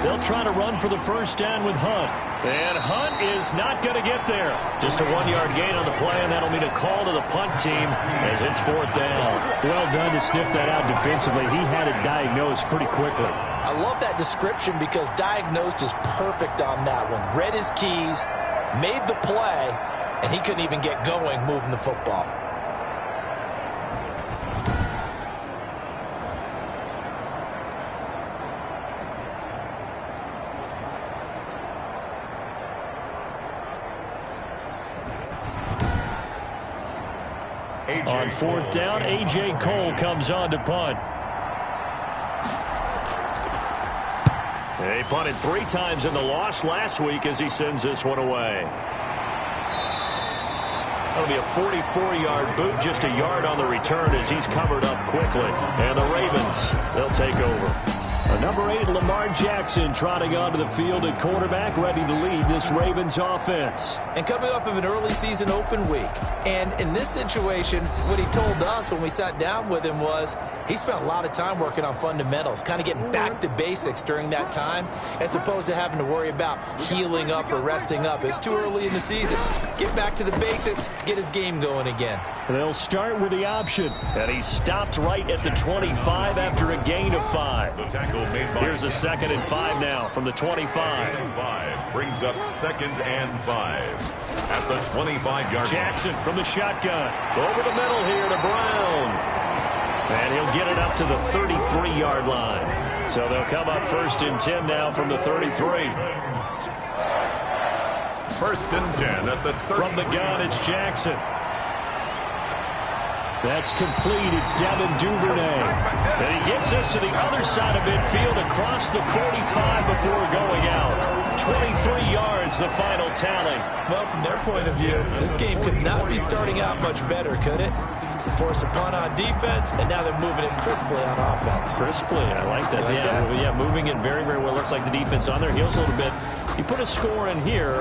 They'll try to run for the first down with Hunt. And Hunt is not going to get there. Just a 1-yard gain on the play, and that'll mean a call to the punt team as it's 4th down. Well done to sniff that out defensively. He had it diagnosed pretty quickly. I love that description because diagnosed is perfect on that one. Read his keys, made the play, and he couldn't even get going moving the football. On 4th down, A.J. Cole comes on to punt. They punted 3 times in the loss last week as he sends this one away. That'll be a 44-yard boot, just a yard on the return as he's covered up quickly. And the Ravens, they'll take over. Number 8, Lamar Jackson, trotting onto the field at quarterback, ready to lead this Ravens offense. And coming off of an early season open week. And in this situation, what he told us when we sat down with him was he spent a lot of time working on fundamentals, kind of getting back to basics during that time, as opposed to having to worry about healing up or resting up. It's too early in the season. Get back to the basics, get his game going again. They'll start with the option. And he stopped right at the 25 after a gain of 5. Here's a 2nd and 5 now from the 25. Brings up 2nd and 5 at the 25-yard. Jackson from the shotgun. Over the middle here to Brown. And he'll get it up to the 33-yard line. So they'll come up 1st and 10 now from the 33. 1st and 10 at the 30. From the gun, it's Jackson. That's complete. It's Devin Duvernay. And he gets us to the other side of midfield across the 45 before going out. 23 yards, the final tally. Well, from their point of view, this game could not be starting out much better, could it? Force a punt on defense, and now they're moving it crisply on offense. Crisply, I like that. Yeah, moving it very, very well. Looks like the defense on their heels a little bit. You put a score in here,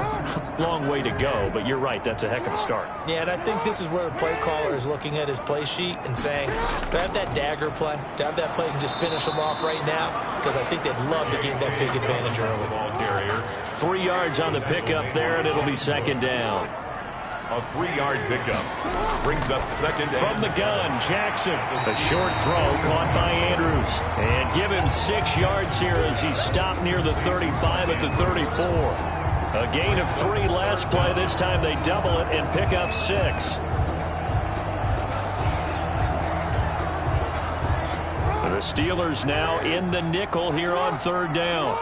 long way to go, but you're right, that's a heck of a start. Yeah, and I think this is where the play caller is looking at his play sheet and saying, do I have that dagger play? Do I have that play and just finish them off right now? Because I think they'd love to gain that big advantage early. Ball carrier. 3 yards on the pickup there, and it'll be 2nd down. A 3-yard pickup brings up 2nd and from the gun. Jackson, a short throw caught by Andrews, and give him 6 yards here as he stopped near the 35 at the 34. A gain of 3 last play. This time they double it and pick up 6. The Steelers now in the nickel here on 3rd down.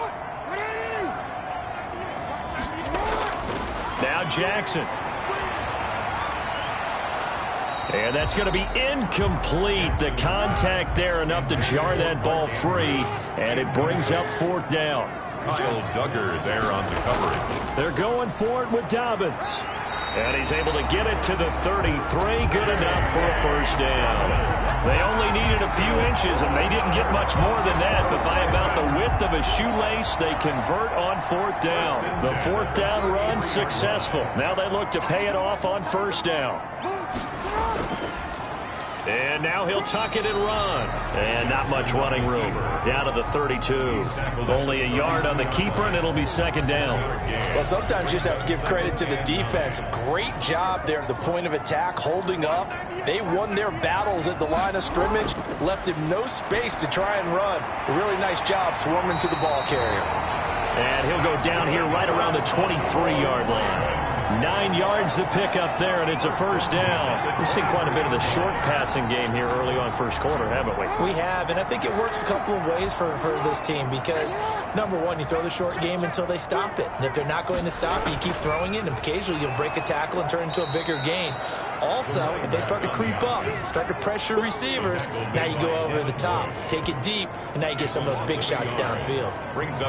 Now Jackson. And that's going to be incomplete. The contact there enough to jar that ball free. And it brings up 4th down. Kyle Duggar there on the coverage. They're going for it with Dobbins. And he's able to get it to the 33. Good enough for a 1st down. They only needed a few inches, and they didn't get much more than that. But by about the width of a shoelace, they convert on 4th down. The 4th down run successful. Now they look to pay it off on 1st down. And now he'll tuck it and run. And not much running room. Down to the 32. Only a yard on the keeper, and it'll be 2nd down. Well, sometimes you just have to give credit to the defense. Great job there at the point of attack, holding up. They won their battles at the line of scrimmage, left him no space to try and run. A really nice job swarming to the ball carrier. And he'll go down here right around the 23-yard line. 9 yards to pick up there, and it's a 1st down. We've seen quite a bit of the short passing game here early on 1st quarter, haven't we? We have, and I think it works a couple of ways for this team because, number one, you throw the short game until they stop it. And if they're not going to stop, you keep throwing it, and occasionally you'll break a tackle and turn into a bigger gain. Also, if they start to creep up, start to pressure receivers, now you go over the top, take it deep, and now you get some of those big shots downfield.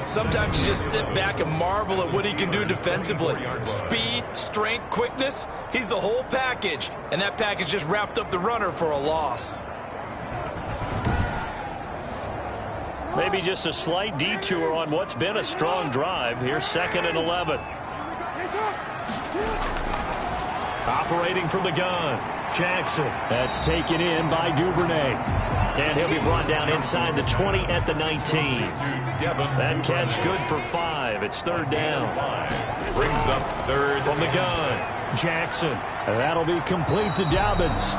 Sometimes you just sit back and marvel at what he can do defensively. Speed, strength, quickness, he's the whole package, and that package just wrapped up the runner for a loss. Maybe just a slight detour on what's been a strong drive. Here's 2nd and 11. Operating from the gun, Jackson. That's taken in by Duvernay. And he'll be brought down inside the 20 at the 19. That catch good for 5. It's third down. Brings up third from the gun. Jackson. That'll be complete to Dobbins.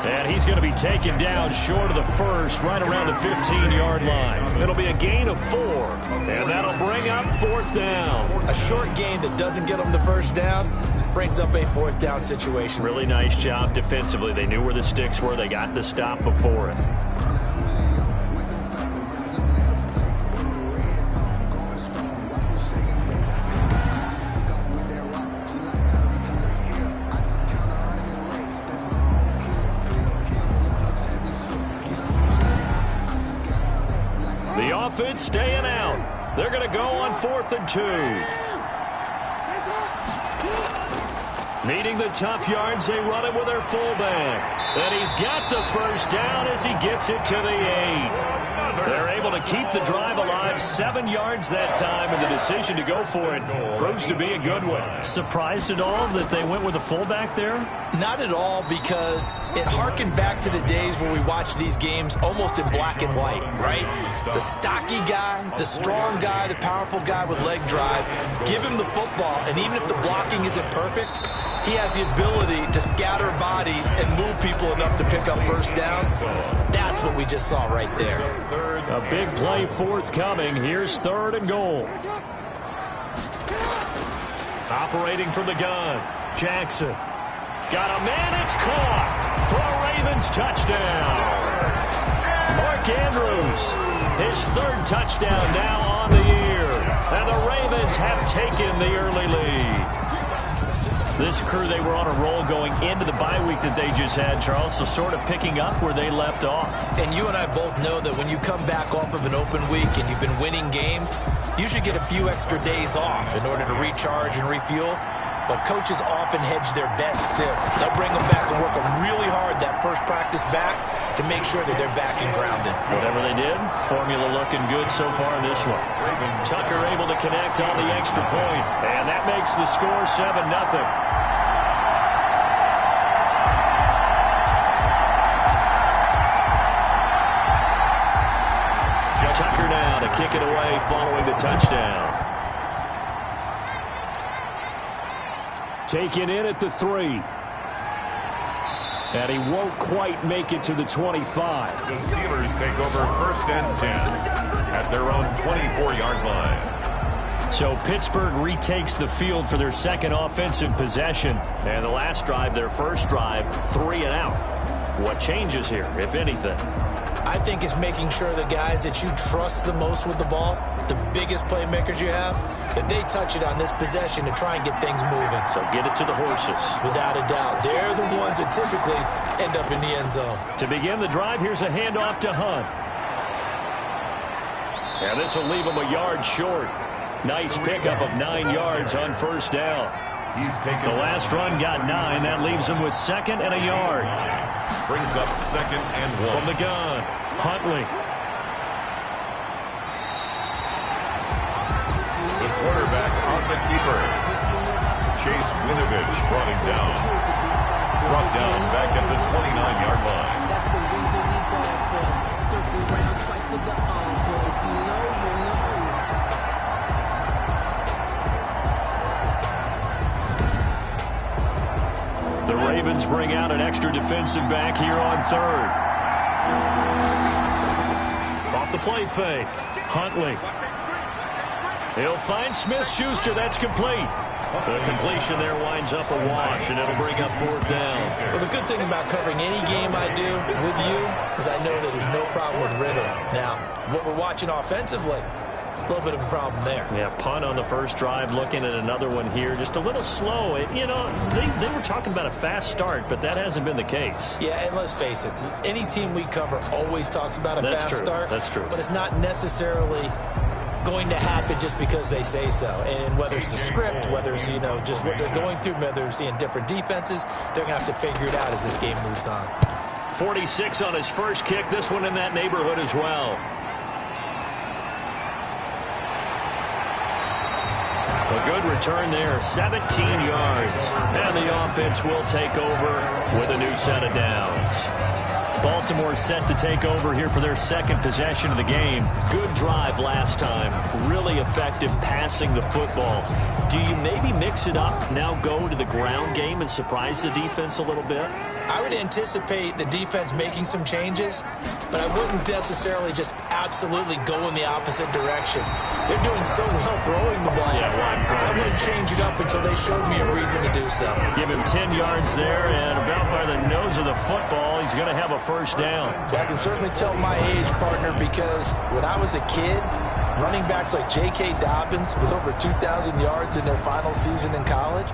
And he's going to be taken down short of the first, right around the 15-yard line. It'll be a gain of 4. And that'll bring up fourth down. A short gain that doesn't get them the first down brings up a fourth down situation. Really nice job defensively. They knew where the sticks were. They got the stop before it. The offense staying out. They're going to go on 4th and 2. Needing the tough yards, they run it with their fullback. And he's got the first down as he gets it to the 8. They're able to keep the drive alive, 7 yards that time, and the decision to go for it proves to be a good one. Surprised at all that they went with a fullback there? Not at all, because it harkened back to the days where we watched these games almost in black and white, right? The stocky guy, the strong guy, the powerful guy with leg drive, give him the football, and even if the blocking isn't perfect, he has the ability to scatter bodies and move people enough to pick up first downs. That's what we just saw right there. A big play forthcoming. Here's 3rd and goal. Operating from the gun. Jackson. Got a man. It's caught for a Ravens touchdown. Mark Andrews. His 3rd touchdown now on the year. And the Ravens have taken the early lead. This crew, they were on a roll going into the bye week that they just had, Charles, so sort of picking up where they left off. And you and I both know that when you come back off of an open week and you've been winning games, you should get a few extra days off in order to recharge and refuel. But coaches often hedge their bets, too. They'll bring them back and work them really hard that first practice back to make sure that they're back and grounded. Whatever they did, formula looking good so far in this one. Tucker able to connect on the extra point, and that makes the score 7-0. Tucker now to kick it away following the touchdown. Taken in at the 3. And he won't quite make it to the 25. The Steelers take over 1st and 10 at their own 24-yard line. So Pittsburgh retakes the field for their second offensive possession. And the last drive, their first drive, 3 and out. What changes here, if anything? I think it's making sure the guys that you trust the most with the ball, the biggest playmakers you have, that they touch it on this possession to try and get things moving. So get it to the horses. Without a doubt. They're the ones that typically end up in the end zone. To begin the drive, here's a handoff to Hunt. And this will leave him a yard short. Nice pickup of 9 yards on first down. The last run got 9. That leaves him with 2nd and a yard. Brings up 2nd and 1. From the gun, Huntley. The quarterback on the keeper. Chase Winovich brought him down. Brought down back at the 29-yard line. That's the reason we ball for. Circle round twice for the encore. If you know, you know. The Ravens bring out an extra defensive back here on 3rd. Off the play fake. Huntley. He'll find Smith-Schuster. That's complete. The completion there winds up a wash, and it'll bring up 4th down. Well, the good thing about covering any game I do with you is I know that there's no problem with rhythm. Now, what we're watching offensively, a little bit of a problem there. Yeah, punt on the first drive, looking at another one here. Just a little slow. You know, they were talking about a fast start, but that hasn't been the case. Yeah, and let's face it, any team we cover always talks about a fast start. That's true. But it's not necessarily going to happen just because they say so. And whether it's the script, whether it's, you know, just what they're going through, whether they're seeing different defenses, they're going to have to figure it out as this game moves on. 46 on his first kick. This one in that neighborhood as well. A good return there, 17 yards. And the offense will take over with a new set of downs. Baltimore set to take over here for their second possession of the game. Good drive last time. Really effective passing the football. Do you maybe mix it up, now go to the ground game and surprise the defense a little bit? I would anticipate the defense making some changes, but I wouldn't necessarily just absolutely go in the opposite direction. They're doing so well throwing the ball. I wouldn't change it up until they showed me a reason to do so. Give him 10 yards there, and about by the nose of the football, he's going to have a first down. I can certainly tell my age, partner, because when I was a kid, running backs like J.K. Dobbins with over 2,000 yards in their final season in college,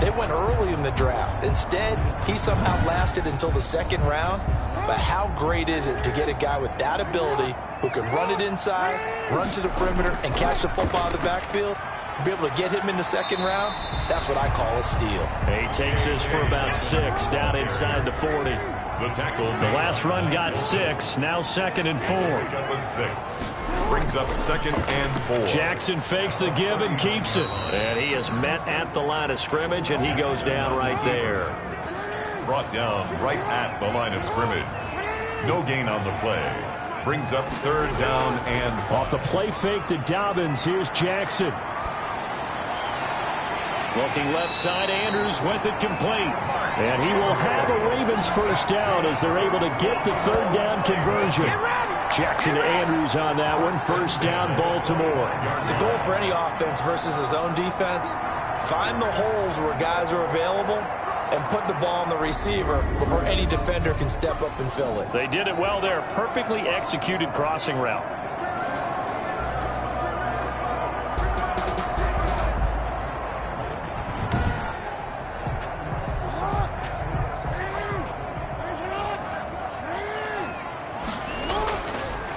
they went early in the draft. Instead, he somehow lasted until the second round. But how great is it to get a guy with that ability who can run it inside, run to the perimeter, and catch the football out of the backfield? To be able to get him in the second round, that's what I call a steal. He takes this for about 6 down inside the 40. The tackle. The last run got 6, now 2nd and 4. Up with 6. Brings up 2nd and 4. Jackson fakes the give and keeps it. And he is met at the line of scrimmage, and he goes down right there. Brought down right at the line of scrimmage. No gain on the play. Brings up 3rd down and off the play fake to Dobbins. Here's Jackson. Looking left side, Andrews with it complete. And he will have a Ravens first down as they're able to get the 3rd down conversion. Jackson to Andrews on that one. First down, Baltimore. The goal for any offense versus his own defense, find the holes where guys are available and put the ball on the receiver before any defender can step up and fill it. They did it well there. Perfectly executed crossing route.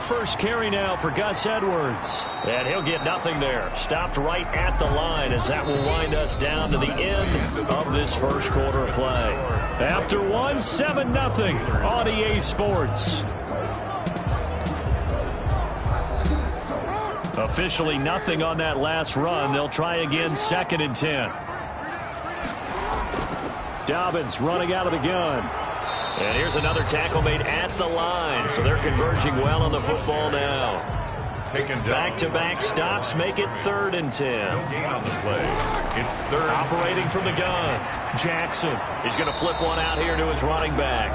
First carry now for Gus Edwards. And he'll get nothing there. Stopped right at the line as that will wind us down to the end of this first quarter of play. After one, 7-0 on EA Sports. Officially nothing on that last run. They'll try again, 2nd and 10. Dobbins running out of the gun. And here's another tackle made at the line. So they're converging well on the football now. Back-to-back stops make it 3rd and 10. no gain on the play. It's 3rd. Operating from the gun. Jackson. He's going to flip one out here to his running back.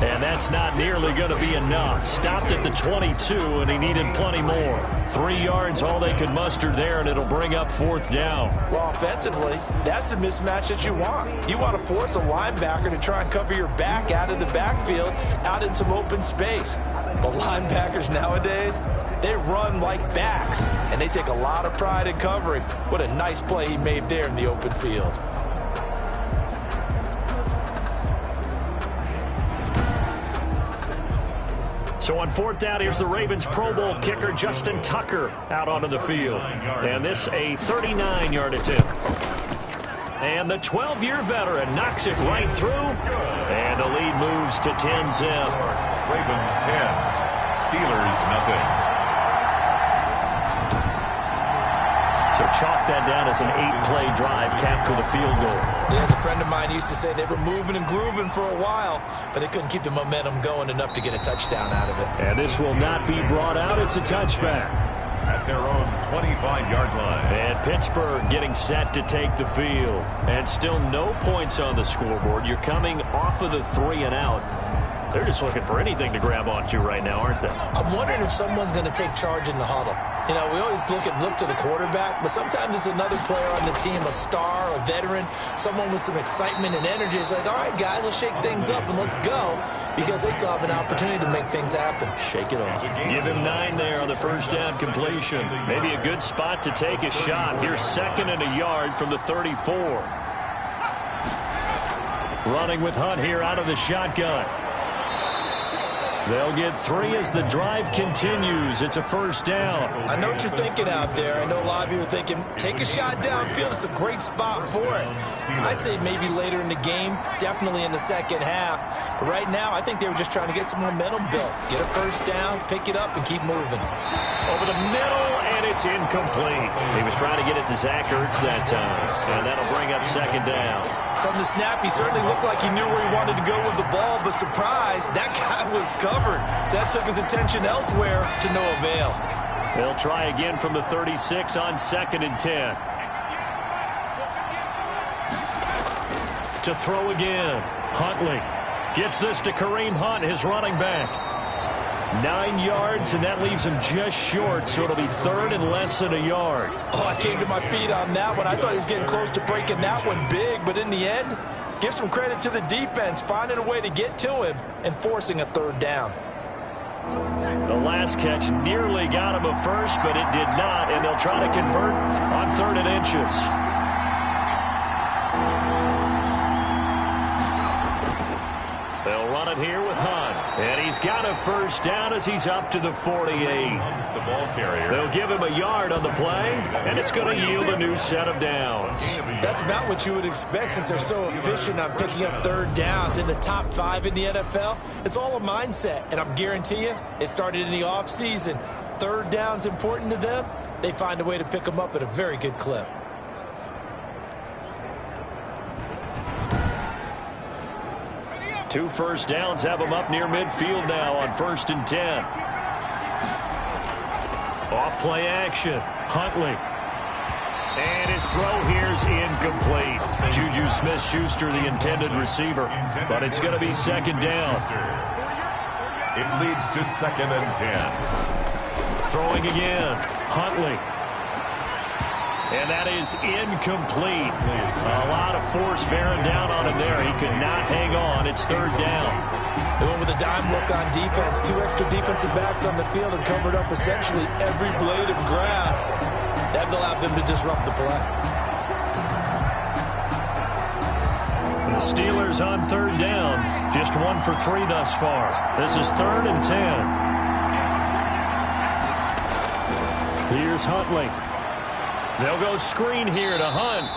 And that's not nearly going to be enough. Stopped at the 22, and he needed plenty more. 3 yards, all they could muster there, and it'll bring up 4th down. Well, offensively, that's the mismatch that you want. You want to force a linebacker to try and cover your back out of the backfield, out in some open space. But linebackers nowadays, they run like backs, and they take a lot of pride in covering. What a nice play he made there in the open field. So on 4th down, here's the Ravens Pro Bowl kicker Justin Tucker out onto the field. And this a 39-yard attempt. And the 12-year veteran knocks it right through. And the lead moves to 10-zip. Ravens 10. Steelers nothing. So chalk that down as an 8-play drive capped with a field goal. Yeah, as a friend of mine used to say, they were moving and grooving for a while, but they couldn't keep the momentum going enough to get a touchdown out of it. And this will not be brought out. It's a touchback. At their own 25-yard line. And Pittsburgh getting set to take the field. And still no points on the scoreboard. You're coming off of the 3 and out. They're just looking for anything to grab onto right now, aren't they? I'm wondering if someone's going to take charge in the huddle. You know, we always look to the quarterback, but sometimes it's another player on the team, a star, a veteran, someone with some excitement and energy. It's like, all right, guys, let's shake things up and let's go, because they still have an opportunity to make things happen. Shake it off. Give him 9 there on the first down completion. Maybe a good spot to take a shot. Here's 2nd and a yard from the 34. Running with Hunt here out of the shotgun. They'll get 3 as the drive continues. It's a first down. I know what you're thinking out there. I know a lot of you are thinking, take a shot downfield. It's a great spot for it. I'd say maybe later in the game, definitely in the second half. But right now, I think they were just trying to get some momentum built. Get a first down, pick it up, and keep moving. Over the middle, and It's incomplete. He was trying to get it to Zach Ertz that time, and that'll bring up second down. From the snap, he certainly looked like he knew where he wanted to go with the ball, but surprise, that guy was covered. So that took his attention elsewhere to no avail. They'll try again from the 36 on 2nd and 10. To throw again. Huntley gets this to Kareem Hunt, his running back. 9 yards, and that leaves him just short, so it'll be 3rd and less than a yard. Oh, I came to my feet on that one. I thought he was getting close to breaking that one big, but in the end, give some credit to the defense, finding a way to get to him and forcing a 3rd down. The last catch nearly got him a first, but it did not, and they'll try to convert on 3rd and inches. They'll run it here with Hunt. And he's got a first down as he's up to the 48. The ball carrier. They'll give him a yard on the play, and it's going to yield a new set of downs. That's about what you would expect since they're so efficient on picking up 3rd downs in the top 5 in the NFL. It's all a mindset, and I'm guarantee you it started in the offseason. 3rd down's important to them. They find a way to pick them up at a very good clip. Two first downs have him up near midfield now on 1st and 10. Off play action. Huntley. And his throw here's incomplete. Juju Smith-Schuster, the intended receiver. But it's going to be 2nd down. It leads to 2nd and 10. Throwing again. Huntley. And that is incomplete. A lot of force bearing down on him there. He could not hang on. It's 3rd down. They went with a dime look on defense. 2 extra defensive backs on the field and covered up essentially every blade of grass. That allowed them to disrupt the play. The Steelers on 3rd down. Just 1 for 3 thus far. This is 3rd and 10. Here's Huntley. They'll go screen here to Hunt.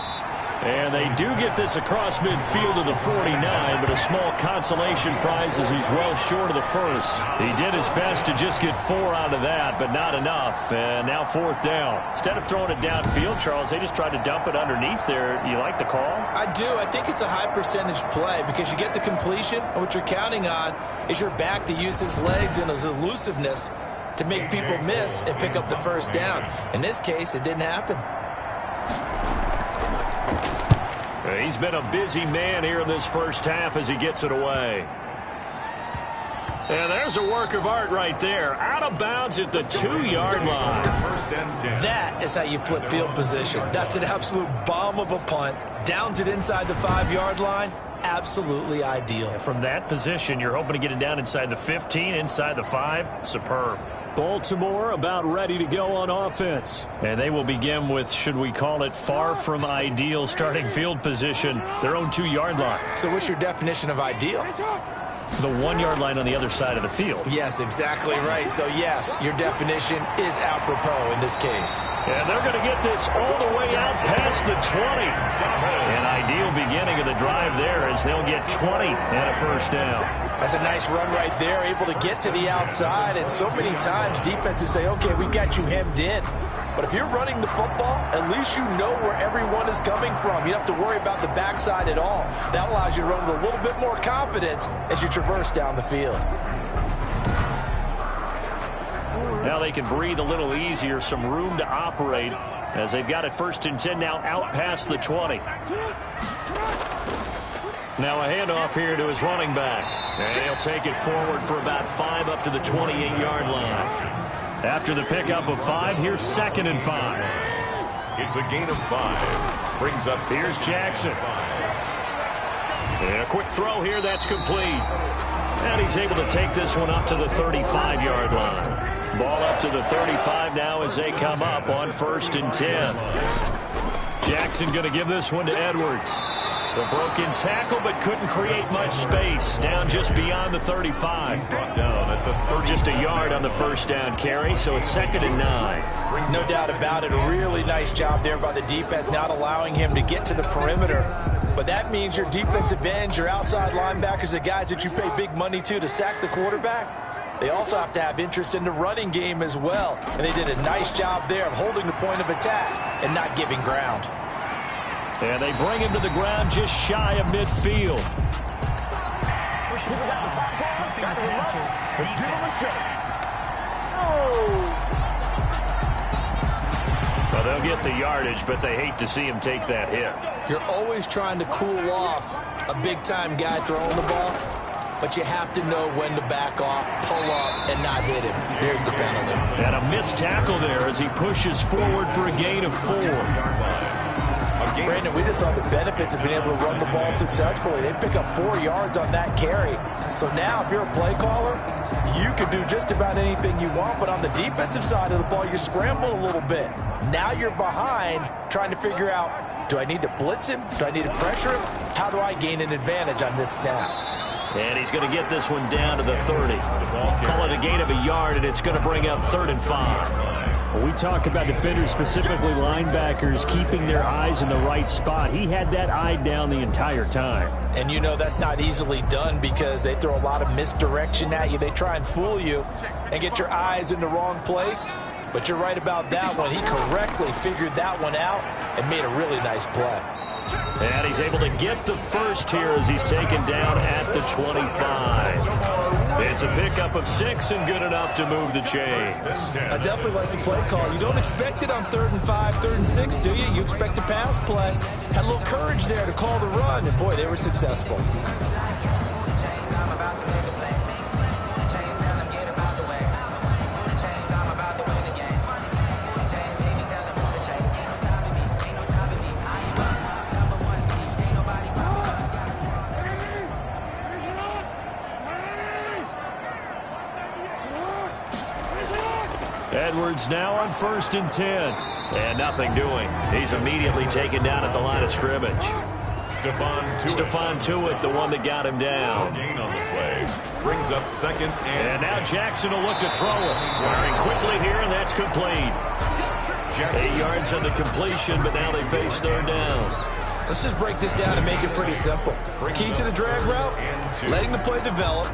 And they do get this across midfield to the 49, but a small consolation prize as he's well short of the first. He did his best to just get 4 out of that, but not enough. And now 4th down. Instead of throwing it downfield, Charles, they just tried to dump it underneath there. You like the call? I do. I think it's a high percentage play because you get the completion, and what you're counting on is your back to use his legs and his elusiveness to make people miss and pick up the first down. In this case, it didn't happen. He's been a busy man here in this first half as he gets it away. And there's a work of art right there. Out of bounds at the 2-yard line. 1st and 10. That is how you flip field position. That's an absolute bomb of a punt. Downs it inside the 5-yard line. Absolutely ideal. From that position, you're hoping to get it down inside the 15, inside the 5. Superb. Baltimore about ready to go on offense. And they will begin with, should we call it, far from ideal starting field position, their own 2-yard line. So what's your definition of ideal? The 1-yard line on the other side of the field. Yes, exactly right. So, yes, your definition is apropos in this case. And they're going to get this all the way out past the 20. An ideal beginning of the drive there as they'll get 20 and a first down. That's a nice run right there, able to get to the outside. And so many times defenses say, okay, we got you hemmed in. But if you're running the football, at least you know where everyone is coming from. You don't have to worry about the backside at all. That allows you to run with a little bit more confidence as you traverse down the field. Now they can breathe a little easier, some room to operate as they've got it 1st and 10 now out past the 20. Now a handoff here to his running back. And he'll take it forward for about 5 up to the 28-yard line. After the pickup of 5, here's 2nd and 5. It's a gain of 5. Brings up. Here's Jackson. And a quick throw here, that's complete. And he's able to take this one up to the 35-yard line. Ball up to the 35 now as they come up on 1st and 10. Jackson going to give this one to Edwards. The broken tackle, but couldn't create much space. Down just beyond the 35. Brought down at the 30. Just a yard on the first down carry, so it's 2nd and 9. No doubt about it. A really nice job there by the defense, not allowing him to get to the perimeter. But that means your defensive ends, your outside linebackers, the guys that you pay big money to sack the quarterback, they also have to have interest in the running game as well. And they did a nice job there of holding the point of attack and not giving ground. And they bring him to the ground just shy of midfield. Well, they'll get the yardage, but they hate to see him take that hit. You're always trying to cool off a big-time guy throwing the ball, but you have to know when to back off, pull up, and not hit him. There's the penalty. And a missed tackle there as he pushes forward for a gain of 4. Brandon, we just saw the benefits of being able to run the ball successfully. They pick up 4 yards on that carry. So now if you're a play caller, you can do just about anything you want, but on the defensive side of the ball, you scramble a little bit. Now you're behind trying to figure out, do I need to blitz him? Do I need to pressure him? How do I gain an advantage on this snap? And he's going to get this one down to the 30. Call it a gain of a yard, and it's going to bring up 3rd and 5. When we talk about defenders, specifically linebackers, keeping their eyes in the right spot, he had that eye down the entire time. And you know that's not easily done because they throw a lot of misdirection at you. They try and fool you and get your eyes in the wrong place. But you're right about that one. He correctly figured that one out and made a really nice play. And he's able to get the first here as he's taken down at the 25. It's a pickup of 6 and good enough to move the chains. I definitely like the play call. You don't expect it on 3rd and 5, 3rd and 6, do you? You expect a pass play. Had a little courage there to call the run, and boy, they were successful. Edwards now on 1st and 10. And nothing doing. He's immediately taken down at the line of scrimmage. Stephon Tuitt, the one that got him down. Gain on the play. Brings up 2nd and now Jackson will look to throw it. Firing quickly here, and that's complete. 8 yards on the completion, but now they face 3rd down. Let's just break this down and make it pretty simple. Key to the drag route, letting the play develop,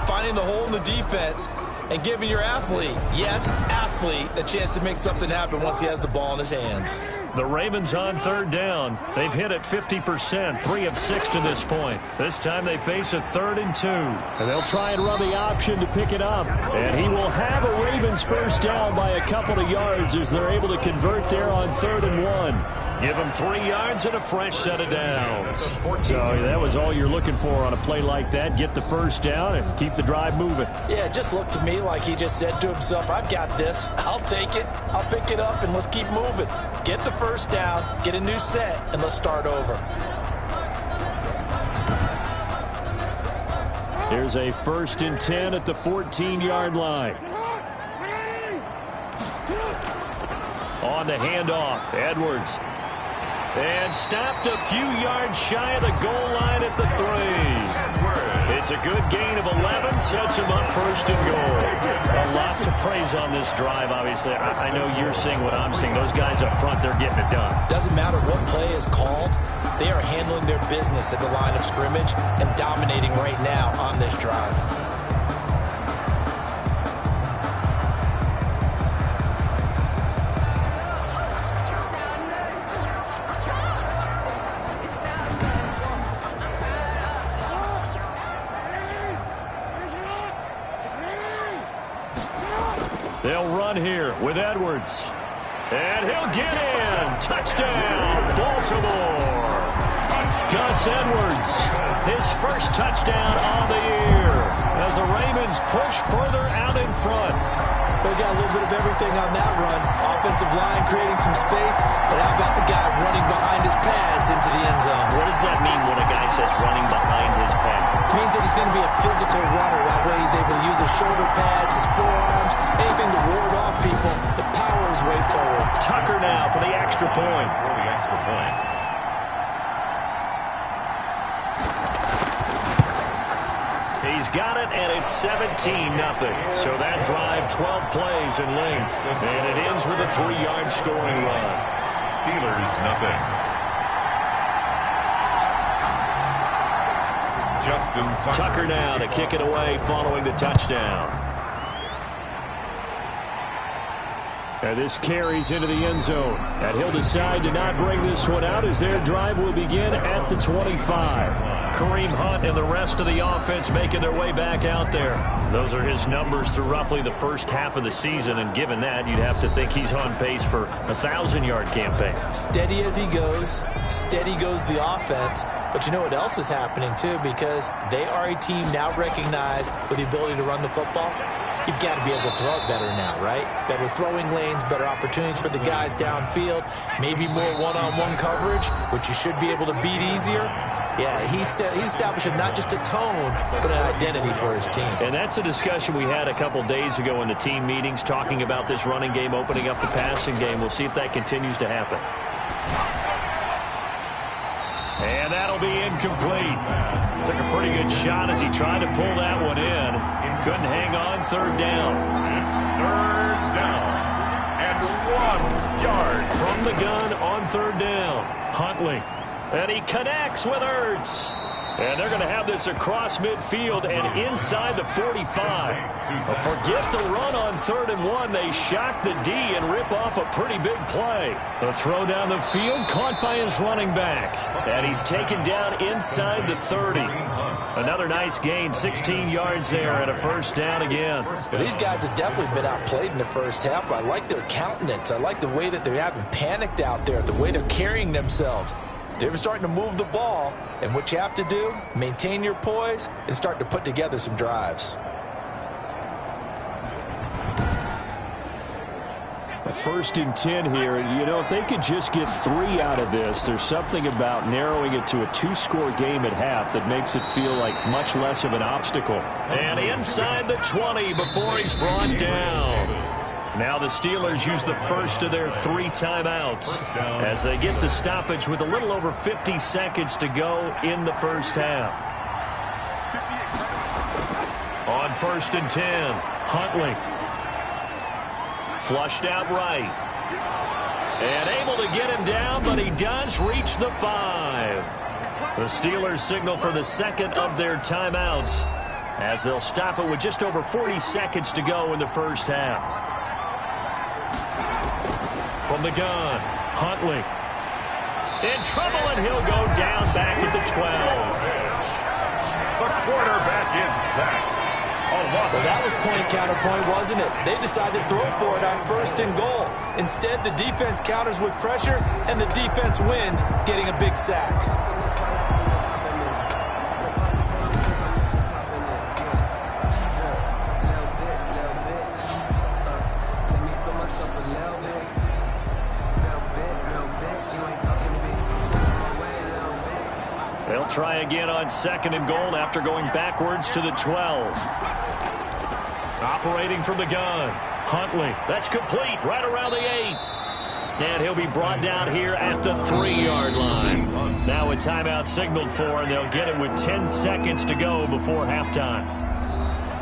finding the hole in the defense, and giving your athlete, yes, athlete, a chance to make something happen once he has the ball in his hands. The Ravens on 3rd down. They've hit it 50%, 3 of 6 to this point. This time they face a 3rd and 2. And they'll try and run the option to pick it up. And he will have a Ravens first down by a couple of yards as they're able to convert there on 3rd and 1. Give him 3 yards and a fresh set of downs. So that was all you're looking for on a play like that. Get the first down and keep the drive moving. Yeah, it just looked to me like he just said to himself, I've got this. I'll take it. I'll pick it up, and let's keep moving. Get the first down, get a new set, and let's start over. Here's a 1st and 10 at the 14-yard line. On the handoff, Edwards. And stopped a few yards shy of the goal line at the 3. It's a good gain of 11, sets him up 1st and goal. Lots of praise on this drive, obviously. I know you're seeing what I'm seeing. Those guys up front, they're getting it done. Doesn't matter what play is called. They are handling their business at the line of scrimmage and dominating right now on this drive. They'll run here with Edwards. And he'll get in. Touchdown, Baltimore. Gus Edwards, his first touchdown on the year as the Ravens push further out in front. They got a little bit of everything on that run. Offensive line creating some space, but how about the guy running behind his pads into the end zone? What does that mean when a guy says running behind his pad? It means that he's going to be a physical runner. That way he's able to use his shoulder pads, his forearms, anything to ward off people, to power his way forward. Tucker now for the extra point. He's got it, and it's 17-0. So that drive, 12 plays in length. And it ends with a 3-yard scoring run. Steelers, nothing. Justin Tucker now to kick it away following the touchdown. And this carries into the end zone. And he'll decide to not bring this one out as their drive will begin at the 25. Kareem Hunt and the rest of the offense making their way back out there. Those are his numbers through roughly the first half of the season, and given that, you'd have to think he's on pace for a 1,000-yard campaign. Steady as he goes, steady goes the offense. But you know what else is happening, too, because they are a team now recognized with the ability to run the football. You've got to be able to throw it better now, right? Better throwing lanes, better opportunities for the guys downfield, maybe more one-on-one coverage, which you should be able to beat easier. Yeah, he's establishing not just a tone, but an identity for his team. And that's a discussion we had a couple days ago in the team meetings, talking about this running game opening up the passing game. We'll see if that continues to happen. And that'll be incomplete. Took a pretty good shot as he tried to pull that one in. Couldn't hang on. Third down. It's third down. And 1 yard. From the gun on third down. Huntley. And he connects with Ertz. And they're going to have this across midfield and inside the 45. Forget the run on 3rd and 1. They shock the D and rip off a pretty big play. The throw down the field caught by his running back. And he's taken down inside the 30. Another nice gain, 16 yards there and a first down again. Well, these guys have definitely been outplayed in the first half, but I like their countenance. I like the way that they haven't panicked out there, the way they're carrying themselves. They're starting to move the ball, and what you have to do, maintain your poise and start to put together some drives. A 1st and 10 here, and you know, if they could just get 3 out of this, there's something about narrowing it to a 2-score game at half that makes it feel like much less of an obstacle. And inside the 20 before he's brought down. Now the Steelers use the first of their 3 timeouts as they get the stoppage with a little over 50 seconds to go in the first half. On 1st and 10, Huntley. Flushed out right. And able to get him down, but he does reach the 5. The Steelers signal for the second of their timeouts as they'll stop it with just over 40 seconds to go in the first half. From the gun, Huntley. In trouble, and he'll go down back at the 12. The quarterback is sacked. Well, that was point counterpoint, wasn't it? They decided to throw for it on 1st and goal. Instead, the defense counters with pressure, and the defense wins, getting a big sack. They'll try again on 2nd and goal after going backwards to the 12. Operating from the gun, Huntley. That's complete right around the 8. And he'll be brought down here at the 3-yard line. Now a timeout signaled for, and they'll get it with 10 seconds to go before halftime.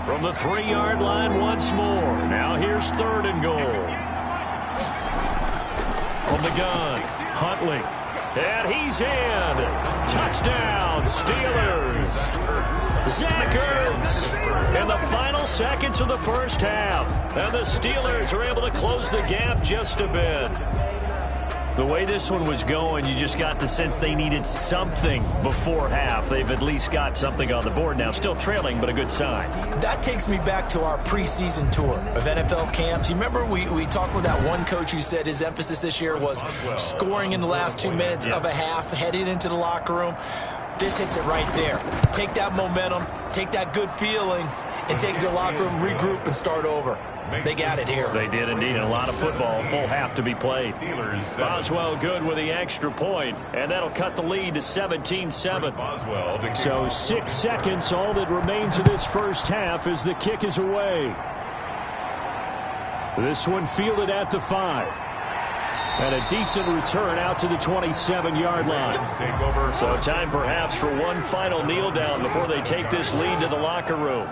From the 3-yard line once more. Now here's 3rd and goal. From the gun, Huntley. And he's in. Touchdown, Steelers. Zach Ertz in the final seconds of the first half. And the Steelers are able to close the gap just a bit. The way this one was going, you just got the sense they needed something before half. They've at least got something on the board now. Still trailing, but a good sign. That takes me back to our preseason tour of NFL camps. You remember we talked with that one coach who said his emphasis this year was scoring in the last 2 minutes of a half, heading into the locker room. This hits it right there. Take that momentum, take that good feeling, and take it to the locker room, regroup, and start over. They got it here. They did indeed. A lot of football, full half to be played. Boswell good with the extra point, and that'll cut the lead to 17-7. So 6 seconds, all that remains of this first half as the kick is away. This one fielded at the 5. And a decent return out to the 27-yard line. So time perhaps for one final kneel down before they take this lead to the locker room.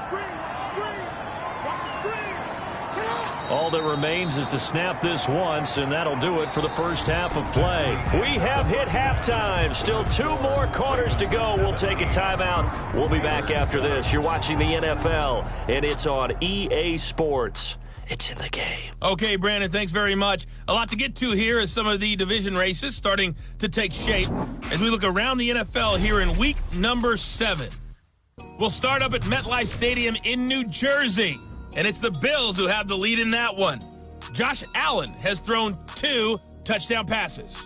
All that remains is to snap this once, and that'll do it for the first half of play. We have hit halftime. Still 2 more quarters to go. We'll take a timeout. We'll be back after this. You're watching the NFL, and it's on EA Sports. It's in the game. Okay, Brandon, thanks very much. A lot to get to here as some of the division races starting to take shape as we look around the NFL here in week number 7. We'll start up at MetLife Stadium in New Jersey, and it's the Bills who have the lead in that one. Josh Allen has thrown 2 touchdown passes.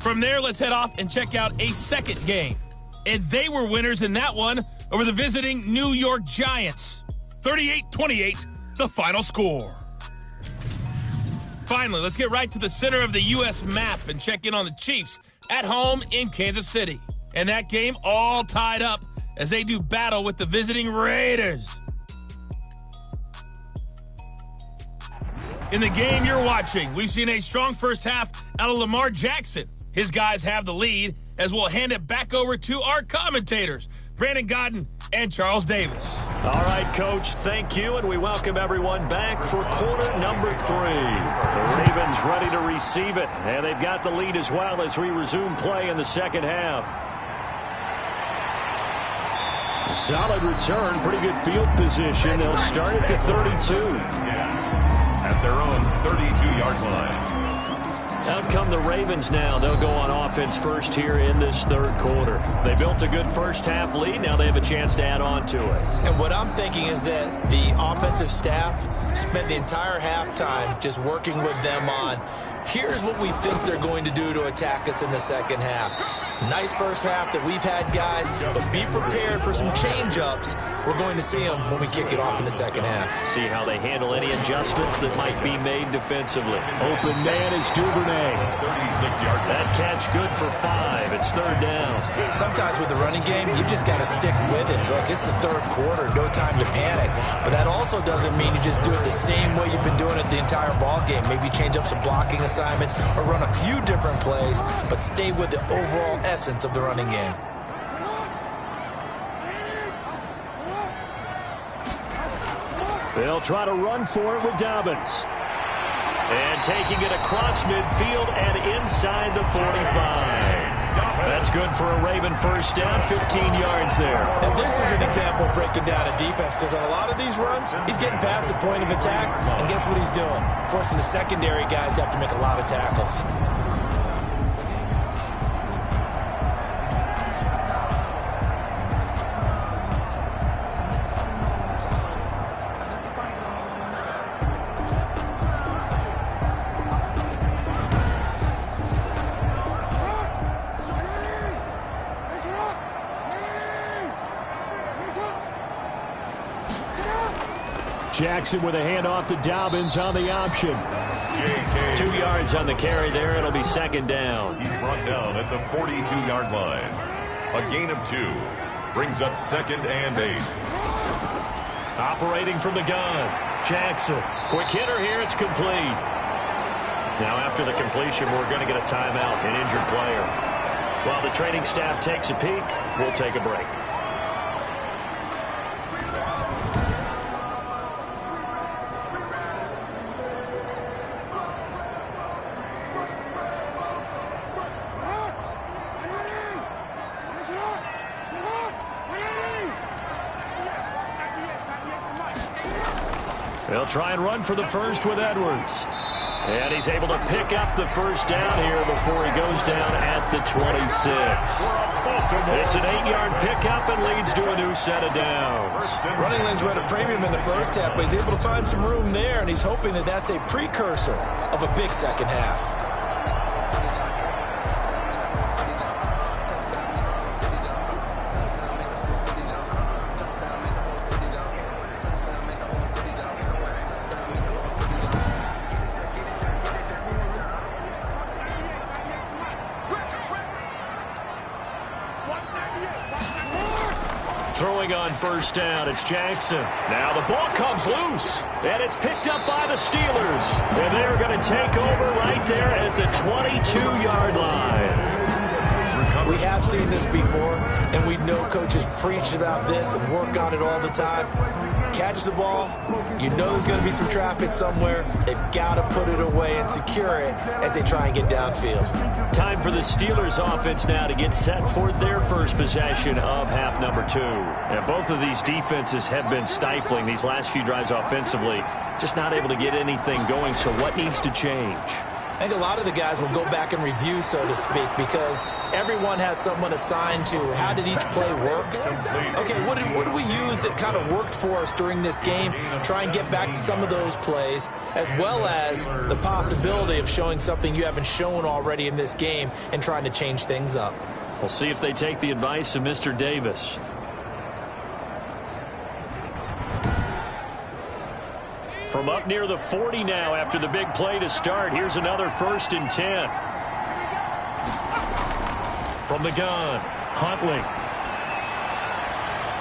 From there, let's head off and check out a second game. And they were winners in that one over the visiting New York Giants. 38-28, the final score. Finally, let's get right to the center of the U.S. map and check in on the Chiefs at home in Kansas City. And that game all tied up as they do battle with the visiting Raiders. In the game you're watching, we've seen a strong first half out of Lamar Jackson. His guys have the lead as we'll hand it back over to our commentators, Brandon Godden and Charles Davis. All right, Coach, thank you, and we welcome everyone back for quarter number 3. The Ravens ready to receive it, and they've got the lead as well as we resume play in the second half. A solid return, pretty good field position. They'll start at the 32. At their own 32-yard line. Out come the Ravens now. They'll go on offense first here in this third quarter. They built a good first half lead. Now they have a chance to add on to it. And what I'm thinking is that the offensive staff spent the entire halftime just working with them on, here's what we think they're going to do to attack us in the second half. Nice first half that we've had, guys, but be prepared for some change-ups. We're going to see them when we kick it off in the second half. See how they handle any adjustments that might be made defensively. Open man is Duvernay. 36-yard. That catch good for 5. It's third down. Sometimes with the running game, you've just got to stick with it. Look, it's the third quarter, no time to panic. But that also doesn't mean you just do it the same way you've been doing it the entire ball game. Maybe change up some blocking assignments or run a few different plays, but stay with the overall essence of the running game. They'll try to run for it with Dobbins. And taking it across midfield and inside the 45. That's good for a Raven first down, 15 yards there. And this is an example of breaking down a defense, because on a lot of these runs, he's getting past the point of attack, and guess what he's doing? Forcing the secondary guys to have to make a lot of tackles. Jackson with a handoff to Dobbins on the option. 2 yards on the carry there. It'll be second down. He's brought down at the 42-yard line. A gain of 2. Brings up second and 8. Operating from the gun. Jackson. Quick hitter here. It's complete. Now after the completion, we're going to get a timeout, an injured player. While the training staff takes a peek, we'll take a break. They'll try and run for the first with Edwards. And he's able to pick up the first down here before he goes down at the 26. It's an 8-yard pickup and leads to a new set of downs. Running lanes were at a premium in the first half, but he's able to find some room there, and he's hoping that that's a precursor of a big second half. Throwing on first down, it's Jackson. Now the ball comes loose, and it's picked up by the Steelers. And they're going to take over right there at the 22-yard line. We have seen this before, and we know coaches preach about this and work on it all the time. catch the ball, you know there's going to be some traffic somewhere. They've got to put it away and secure it as they try and get downfield. Time for the Steelers offense now to get set for their first possession of half number 2. And both of these defenses have been stifling these last few drives offensively. Just not able to get anything going, so what needs to change? I think a lot of the guys will go back and review, so to speak, because everyone has someone assigned to how did each play work. Okay, what did we use that kind of worked for us during this game? Try and get back to some of those plays, as well as the possibility of showing something you haven't shown already in this game and trying to change things up. We'll see if they take the advice of Mr. Davis. From up near the 40 now after the big play to start. Here's another 1st and 10. From the gun, Huntley.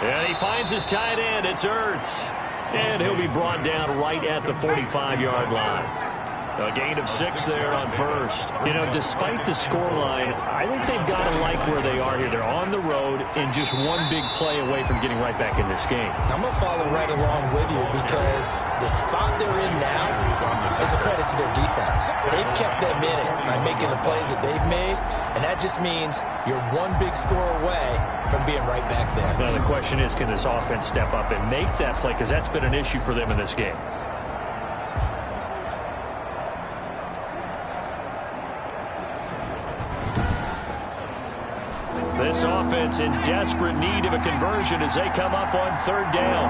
And he finds his tight end. It's Ertz. And he'll be brought down right at the 45-yard line. A gain of 6 there on first. You know, despite the scoreline, I think they've got to like where they are here. They're on the road and just one big play away from getting right back in this game. I'm going to follow right along with you because the spot they're in now is a credit to their defense. They've kept them in it by making the plays that they've made, and that just means you're one big score away from being right back there. Now the question is, can this offense step up and make that play? Because that's been an issue for them in this game. This offense in desperate need of a conversion as they come up on 3rd down.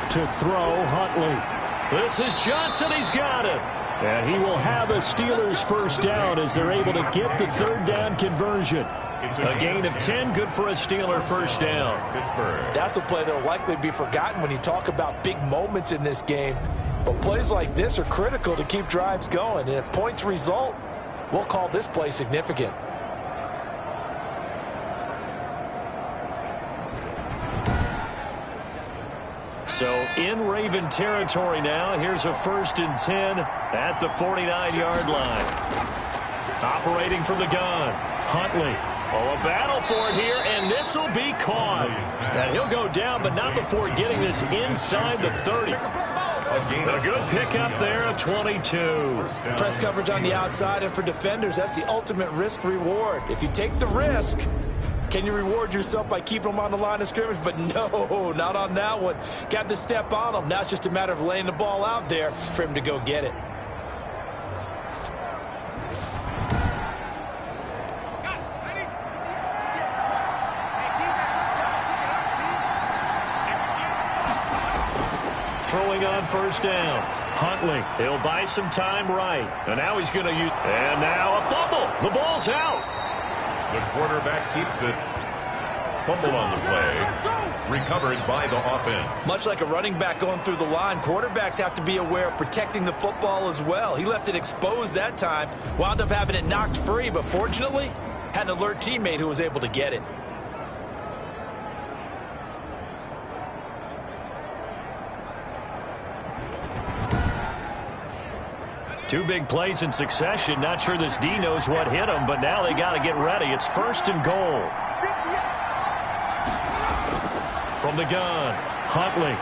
To throw, Huntley. This is Johnson. He's got it. And he will have a Steelers 1st down as they're able to get the 3rd down conversion. A gain of 10, good for a Steeler 1st down. Pittsburgh. That's a play that will likely be forgotten when you talk about big moments in this game. But plays like this are critical to keep drives going. And if points result, we'll call this play significant. So in Raven territory now, here's a 1st and 10 at the 49-yard line. Operating from the gun, Huntley. Oh, a battle for it here, and this will be caught. And he'll go down, but not before getting this inside the 30. A good pickup there at 22. Press coverage on the outside, and for defenders, that's the ultimate risk-reward. If you take the risk, can you reward yourself by keeping them on the line of scrimmage? But no, not on that one. Got to step on them. Now it's just a matter of laying the ball out there for him to go get it. Throwing on 1st down. Huntley, he'll buy some time right. And now he's going to use... And now a fumble. The ball's out. The quarterback keeps it. Fumble on the play. Recovered by the offense. Much like a running back going through the line, quarterbacks have to be aware of protecting the football as well. He left it exposed that time. Wound up having it knocked free, but fortunately, had an alert teammate who was able to get it. Two big plays in succession. Not sure this D knows what hit him, but now they got to get ready. It's 1st and goal. From the gun, Huntley.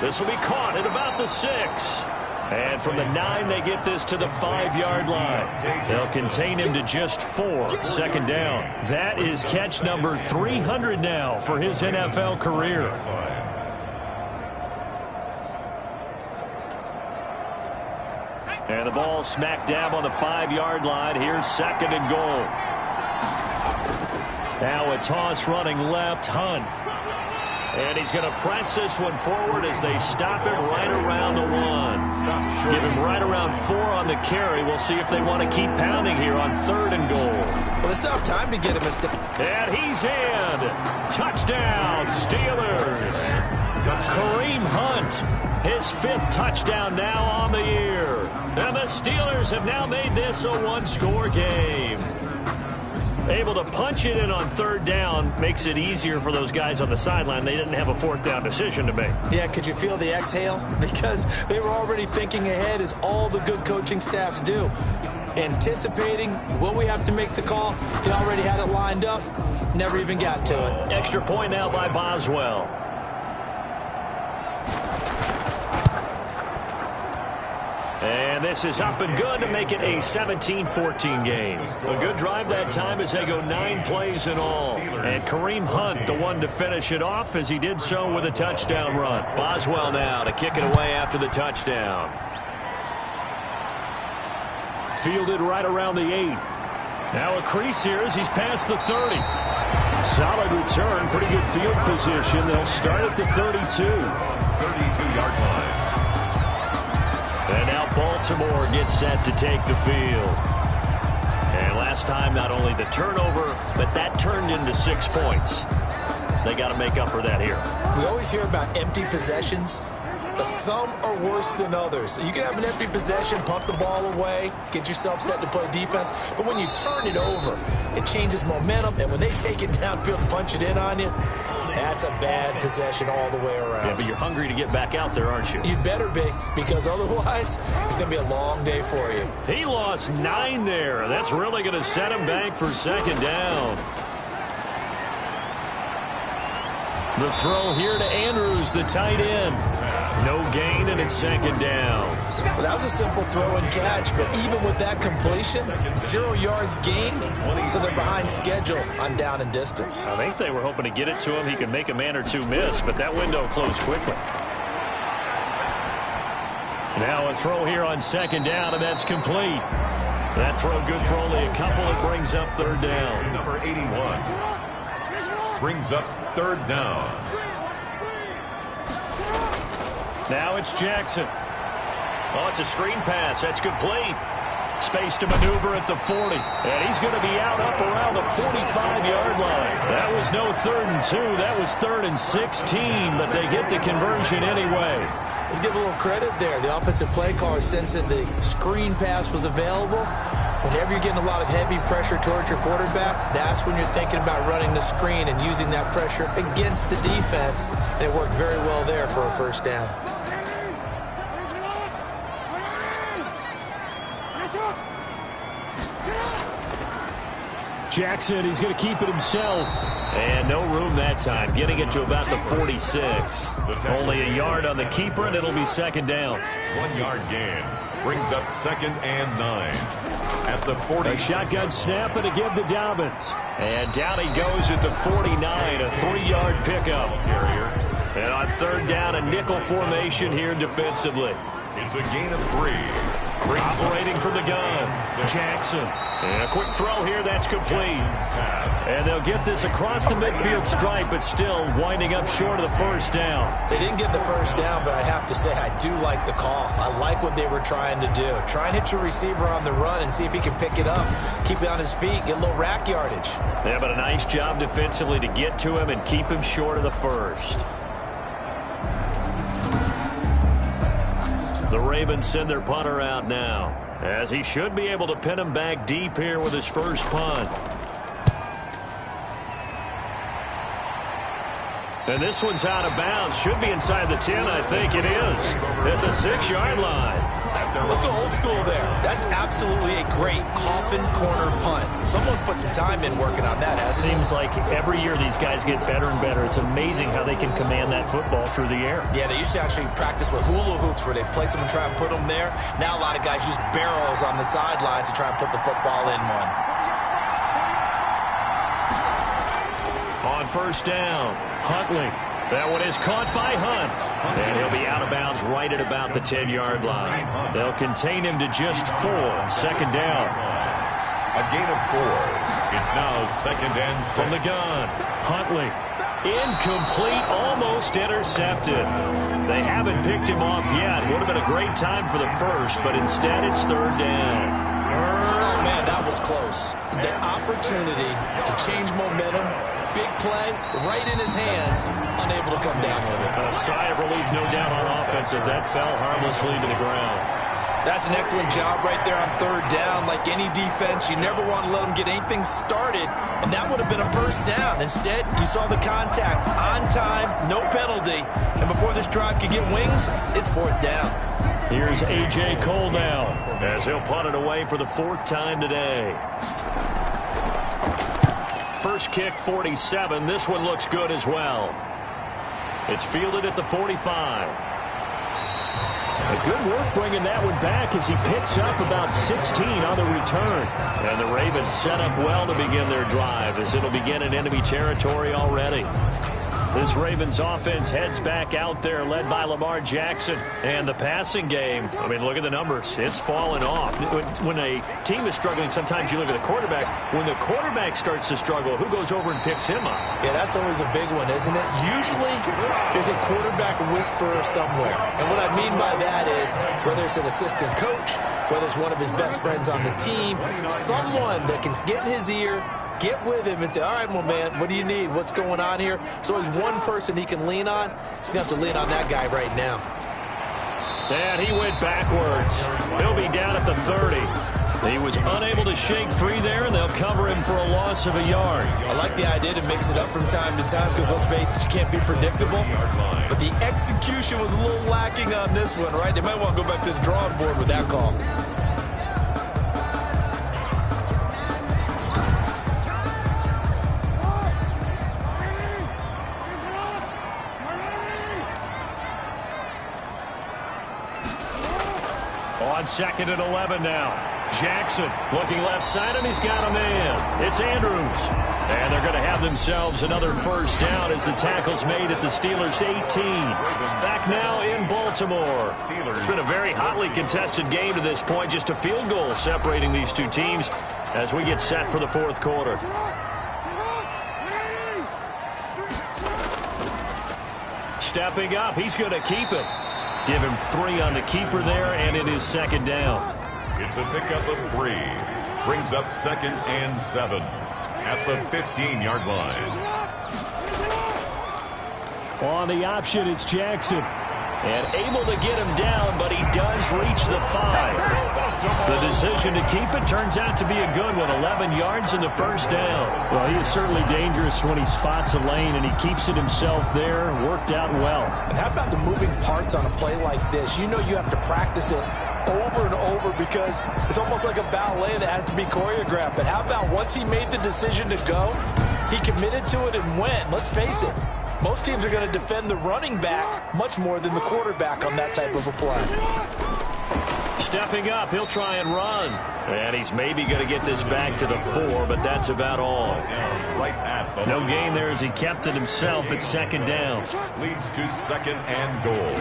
This will be caught at about the 6. And from the 9, they get this to the 5-yard line. They'll contain him to just 4. 2nd down. That is catch number 300 now for his NFL career. And the ball smack dab on the 5-yard line. Here's 2nd and goal. Now a toss running left, Hunt. And he's going to press this one forward as they stop it right around the 1. Give him right around 4 on the carry. We'll see if they want to keep pounding here on 3rd and goal. Well, it's not time to get him a step. And he's in. Touchdown, Steelers. Kareem Hunt, his 5th touchdown now on the year. And the Steelers have now made this a 1-score game. Able to punch it in on 3rd down makes it easier for those guys on the sideline. They didn't have a 4th down decision to make. Yeah, could you feel the exhale? Because they were already thinking ahead, as all the good coaching staffs do. anticipating, will we have to make the call? He already had it lined up, never even got to it. Extra point now by Boswell. And this is up and good to make it a 17-14 game. A good drive that time as they go 9 plays in all. And Kareem Hunt, the one to finish it off, as he did so with a touchdown run. Boswell now to kick it away after the touchdown. Fielded right around the 8. Now a crease here as he's past the 30. Solid return, pretty good field position. They'll start at the 32. 32-yard line. And now Baltimore gets set to take the field. And last time, not only the turnover, but that turned into 6 points. They got to make up for that here. We always hear about empty possessions, but some are worse than others. You can have an empty possession, pump the ball away, get yourself set to play defense, but when you turn it over, it changes momentum, and when they take it downfield and punch it in on you, that's a bad possession all the way around. Yeah, but you're hungry to get back out there, aren't you? You better be, because otherwise, it's going to be a long day for you. He lost 9 there. That's really going to set him back for second down. The throw here to Andrews, the tight end. No gain, and it's second down. Well, that was a simple throw and catch, but even with that completion, 0 yards gained, so they're behind schedule on down and distance. I think they were hoping to get it to him. He could make a man or two miss, but that window closed quickly. Now a throw here on second down, and that's complete. That throw good for only a couple. It brings up third down. Number 81 brings up third down. Now it's Jackson. Oh, it's a screen pass. That's complete. Space to maneuver at the 40. And he's going to be out up around the 45-yard line. That was no 3rd and 2. That was 3rd and 16, but they get the conversion anyway. Let's give a little credit there. The offensive play caller, sensing the screen pass was available. Whenever you're getting a lot of heavy pressure towards your quarterback, that's when you're thinking about running the screen and using that pressure against the defense. And it worked very well there for a first down. Jackson, he's going to keep it himself. And no room that time, getting it to about the 46. Only a yard on the keeper, and it'll be second down. 1-yard gain brings up 2nd and 9 at the 40. A shotgun snap and a give to Dobbins. And down he goes at the 49, a 3-yard pickup. And on third down, a nickel formation here defensively. It's a gain of 3. Operating from the gun, Jackson. And a quick throw here, that's complete. And they'll get this across the midfield stripe, but still winding up short of the first down. They didn't get the first down, but I have to say I do like the call. I like what they were trying to do. Try and hit your receiver on the run and see if he can pick it up, keep it on his feet, get a little rack yardage. Yeah, but a nice job defensively to get to him and keep him short of the first. The Ravens send their punter out now, as he should be able to pin him back deep here with his first punt. And this one's out of bounds. Should be inside the 10, I think it is. At the 6-yard line. Let's go old school there. That's absolutely a great coffin corner punt. Someone's put some time in working on that, hasn't it? Seems like every year these guys get better and better. It's amazing how they can command that football through the air. Yeah, they used to actually practice with hula hoops where they place them and try and put them there. Now a lot of guys use barrels on the sidelines to try and put the football in one. On first down, Huntley. That one is caught by Hunt. And he'll be out of bounds right at about the 10-yard line. They'll contain him to just 4. Second down. A gain of 4. It's now 2nd and 6. From the gun, Huntley. Incomplete, almost intercepted. They haven't picked him off yet. Would have been a great time for the first, but instead it's third down. Oh, man, that was close. The opportunity to change momentum, big play, right in his hands, unable to come down with it. A sigh of relief, no doubt, on offense if that fell harmlessly to the ground. That's an excellent job right there on third down. Like any defense, you never want to let them get anything started, and that would have been a first down. Instead, you saw the contact on time, no penalty, and before this drive could get wings, it's fourth down. Here's A.J. Cole now as he'll punt it away for the 4th time today. First kick, 47. This one looks good as well. It's fielded at the 45. Good work bringing that one back as he picks up about 16 on the return. And the Ravens set up well to begin their drive as it'll begin in enemy territory already. This Ravens offense heads back out there, led by Lamar Jackson. And the passing game, I mean, look at the numbers. It's fallen off. When a team is struggling, sometimes you look at the quarterback. When the quarterback starts to struggle, who goes over and picks him up? Yeah, that's always a big one, isn't it? Usually, there's a quarterback whisperer somewhere. And what I mean by that is, whether it's an assistant coach, whether it's one of his best friends on the team, someone that can get in his ear, get with him and say, all right, well, man, what do you need? What's going on here? So there's one person he can lean on. He's going to have to lean on that guy right now. And he went backwards. He'll be down at the 30. He was unable to shake free there, and they'll cover him for a loss of a yard. I like the idea to mix it up from time to time because, let's face it, you can't be predictable. But the execution was a little lacking on this one, right? They might want to go back to the drawing board with that call. On 2nd and 11 now. Jackson looking left side, and he's got a man. It's Andrews. And they're going to have themselves another first down as the tackle's made at the Steelers' 18. Back now in Baltimore. It's been a very hotly contested game to this point. Just a field goal separating these two teams as we get set for the 4th quarter. Stepping up, he's going to keep it. Give him 3 on the keeper there, and it is 2nd down. It's a pickup of 3. Brings up 2nd and 7 at the 15-yard line. On the option, it's Jackson. And able to get him down, but he does reach the 5. The decision to keep it turns out to be a good one. 11 yards in the first down. Well, he is certainly dangerous when he spots a lane, and he keeps it himself there. Worked out well. And how about the moving parts on a play like this? You know you have to practice it over and over because it's almost like a ballet that has to be choreographed. But how about once he made the decision to go, he committed to it and went. Let's face it. Most teams are going to defend the running back much more than the quarterback on that type of a play. Stepping up, he'll try and run. And he's maybe going to get this back to the 4, but that's about all. Right at the no gain there as he kept it himself at 2nd down. Leads to 2nd and goal.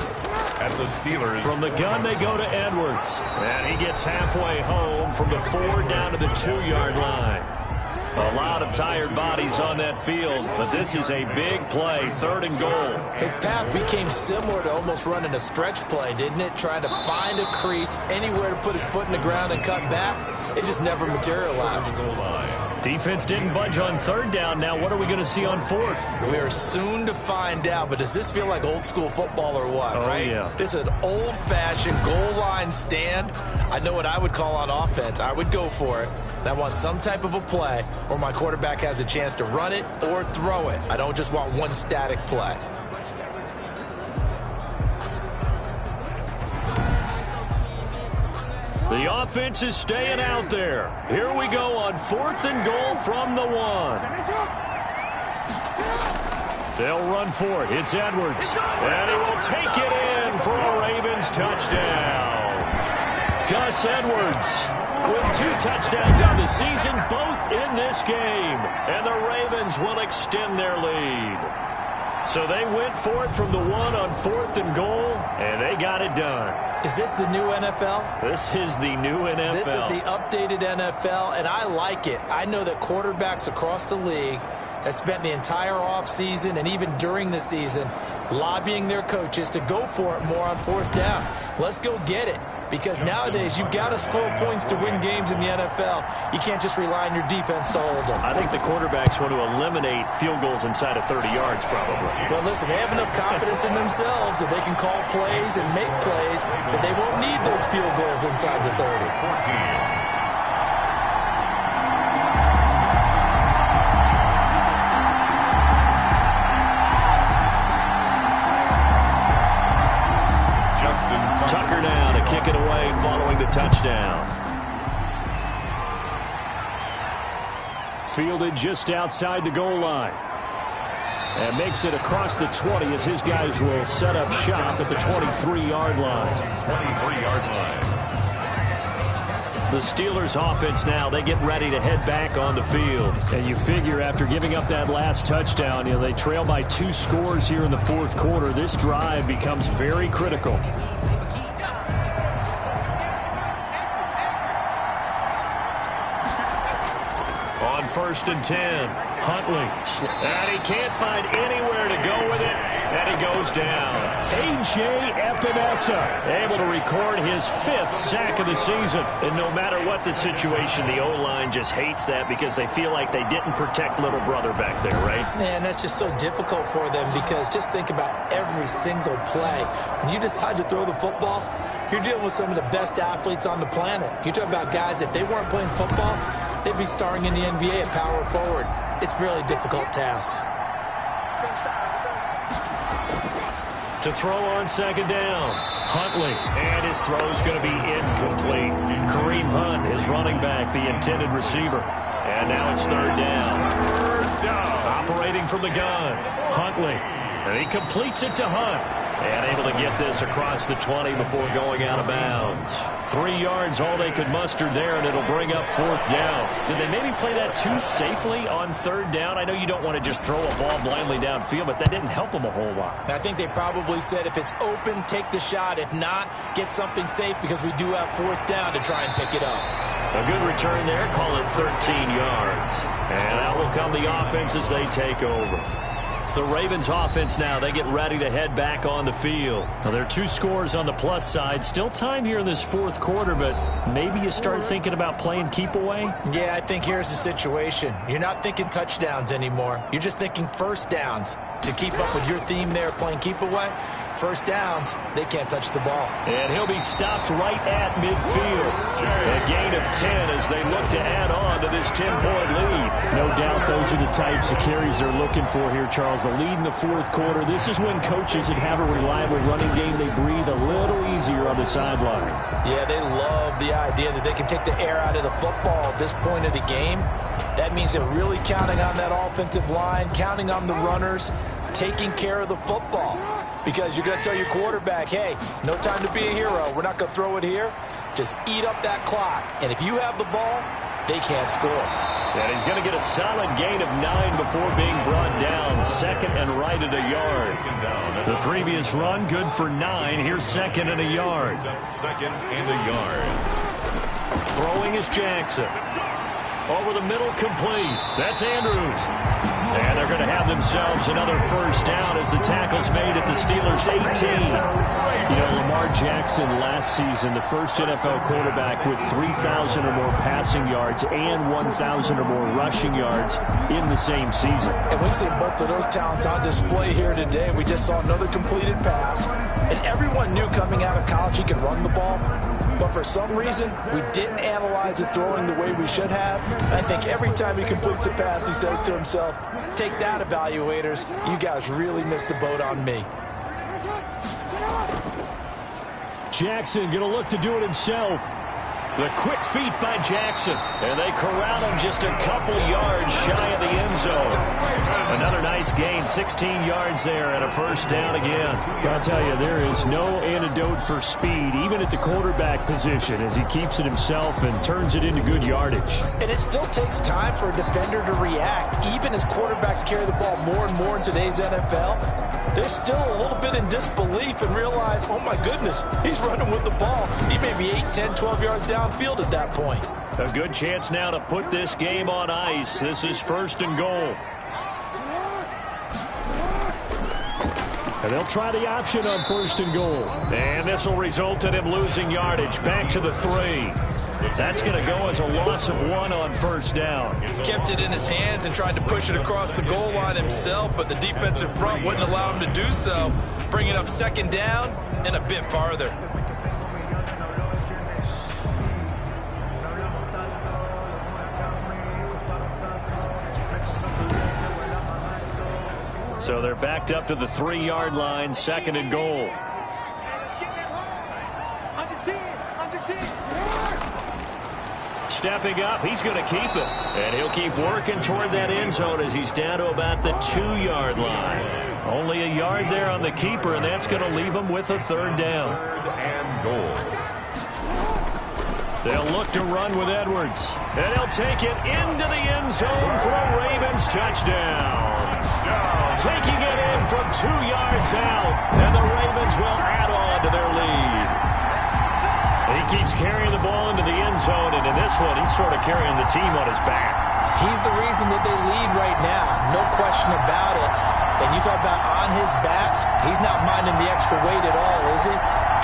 At the Steelers. From the gun, they go to Edwards. And he gets halfway home from the 4 down to the 2-yard line. A lot of tired bodies on that field, but this is a big play, 3rd and goal. His path became similar to almost running a stretch play, didn't it? Trying to find a crease, anywhere to put his foot in the ground and cut back. It just never materialized. Defense didn't budge on 3rd down. Now what are we going to see on 4th? We are soon to find out, but does this feel like old school football or what, right? Yeah. This is an old-fashioned goal line stand. I know what I would call on offense. I would go for it. And I want some type of a play where my quarterback has a chance to run it or throw it. I don't just want one static play. The offense is staying out there. Here we go on 4th and goal from the 1. They'll run for it. It's Edwards. And he will take it in for a Ravens touchdown. Gus Edwards with 2 touchdowns on the season, both in this game. And the Ravens will extend their lead. So they went for it from the 1 on 4th and goal, and they got it done. Is this the new NFL? This is the new NFL. This is the updated NFL, and I like it. I know that quarterbacks across the league have spent the entire offseason and even during the season lobbying their coaches to go for it more on 4th down. Let's go get it. Because nowadays, you've got to score points to win games in the NFL. You can't just rely on your defense to hold them. I think the quarterbacks want to eliminate field goals inside of 30 yards, probably. Well, listen, they have enough confidence in themselves that they can call plays and make plays that they won't need those field goals inside the 30. 14. Justin Tucker now to kick it away following the touchdown. Fielded just outside the goal line. And makes it across the 20 as his guys will set up shop at the 23-yard line. 23-yard line. The Steelers offense now, they get ready to head back on the field. And you figure after giving up that last touchdown, they trail by 2 scores here in the fourth quarter. This drive becomes very critical. On 1st and 10, Huntley. And he can't find anywhere to go with it. And he goes down. A.J. Epinesa able to record his 5th sack of the season. And no matter what the situation, the O-line just hates that because they feel like they didn't protect little brother back there, right? Man, that's just so difficult for them because just think about every single play. When you decide to throw the football, you're dealing with some of the best athletes on the planet. You talk about guys, if they weren't playing football, they'd be starring in the NBA at power forward. It's a really difficult task. To throw on 2nd down, Huntley, and his throw's going to be incomplete. Kareem Hunt, his running back, the intended receiver. And now it's 3rd down. Operating from the gun, Huntley. And he completes it to Hunt. And able to get this across the 20 before going out of bounds. 3 yards, all they could muster there, and it'll bring up 4th down. Did they maybe play that too safely on 3rd down? I know you don't want to just throw a ball blindly downfield, but that didn't help them a whole lot. I think they probably said if it's open, take the shot. If not, get something safe because we do have 4th down to try and pick it up. A good return there, call it 13 yards. And out will come the offense as they take over. The Ravens offense now, they get ready to head back on the field. Now, there are 2 scores on the plus side. Still time here in this fourth quarter, but maybe you start thinking about playing keep away? Yeah, I think here's the situation. You're not thinking touchdowns anymore. You're just thinking 1st downs. To keep up with your theme there, playing keep away, 1st downs, they can't touch the ball. And he'll be stopped right at midfield. A gain of 10 as they look to add on to this 10-point lead. No doubt those are the types of carries they're looking for here, Charles. The lead in the fourth quarter. This is when coaches that have a reliable running game, they breathe a little easier on the sideline. Yeah, they love the idea that they can take the air out of the football at this point of the game. That means they're really counting on that offensive line, counting on the runners, taking care of the football. Because you're going to tell your quarterback, hey, no time to be a hero. We're not going to throw it here. Just eat up that clock. And if you have the ball, they can't score. And he's going to get a solid gain of 9 before being brought down. 2nd and right at a yard. The previous run, good for 9. Here's 2nd and a yard. 2nd and a yard. Throwing is Jackson. Over the middle, complete. That's Andrews. And they're going to have themselves another 1st down as the tackle's made at the Steelers' 18. Lamar Jackson last season, the first NFL quarterback with 3,000 or more passing yards and 1,000 or more rushing yards in the same season. And we see both of those talents on display here today. We just saw another completed pass. And everyone knew coming out of college he could run the ball. But for some reason, we didn't analyze it throwing the way we should have. I think every time he completes a pass, he says to himself, take that, evaluators. You guys really missed the boat on me. Jackson going to look to do it himself. The quick feet by Jackson. And they corral him just a couple yards shy of the end zone. Another nice gain, 16 yards there and a 1st down again. I'll tell you, there is no antidote for speed, even at the quarterback position, as he keeps it himself and turns it into good yardage. And it still takes time for a defender to react. Even as quarterbacks carry the ball more and more in today's NFL, they're still a little bit in disbelief and realize, oh my goodness, he's running with the ball. He may be 8, 10, 12 yards downfield at that point. A good chance now to put this game on ice. This is 1st and goal. And they'll try the option on 1st and goal. And this will result in him losing yardage. Back to the 3. That's going to go as a loss of 1 on 1st down. Kept it in his hands and tried to push it across the goal line himself, but the defensive front wouldn't allow him to do so. Bringing up 2nd down and a bit farther. So they're backed up to the 3-yard line, 2nd and goal. stepping up. He's going to keep it. And he'll keep working toward that end zone as he's down to about the 2-yard line. Only a yard there on the keeper, and that's going to leave him with a third down. Third and goal. They'll look to run with Edwards. And he'll take it into the end zone for a Ravens touchdown. Taking it in from 2 yards out. And the Ravens will add on to their lead. He keeps carrying the ball into the end zone, and in this one, he's sort of carrying the team on his back. He's the reason that they lead right now. No question about it. And you talk about on his back, he's not minding the extra weight at all, is he?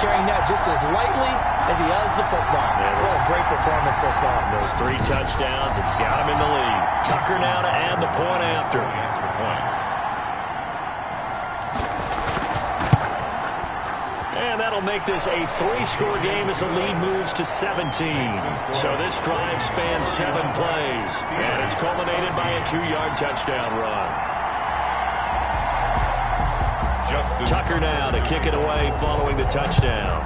Carrying that just as lightly as he does the football. What a great performance so far. Those 3 touchdowns, it's got him in the lead. Tucker now to add the point after. And that'll make this a 3-score game as the lead moves to 17. So this drive spans 7 plays. And it's culminated by a 2-yard touchdown run. Tucker now to kick it away following the touchdown.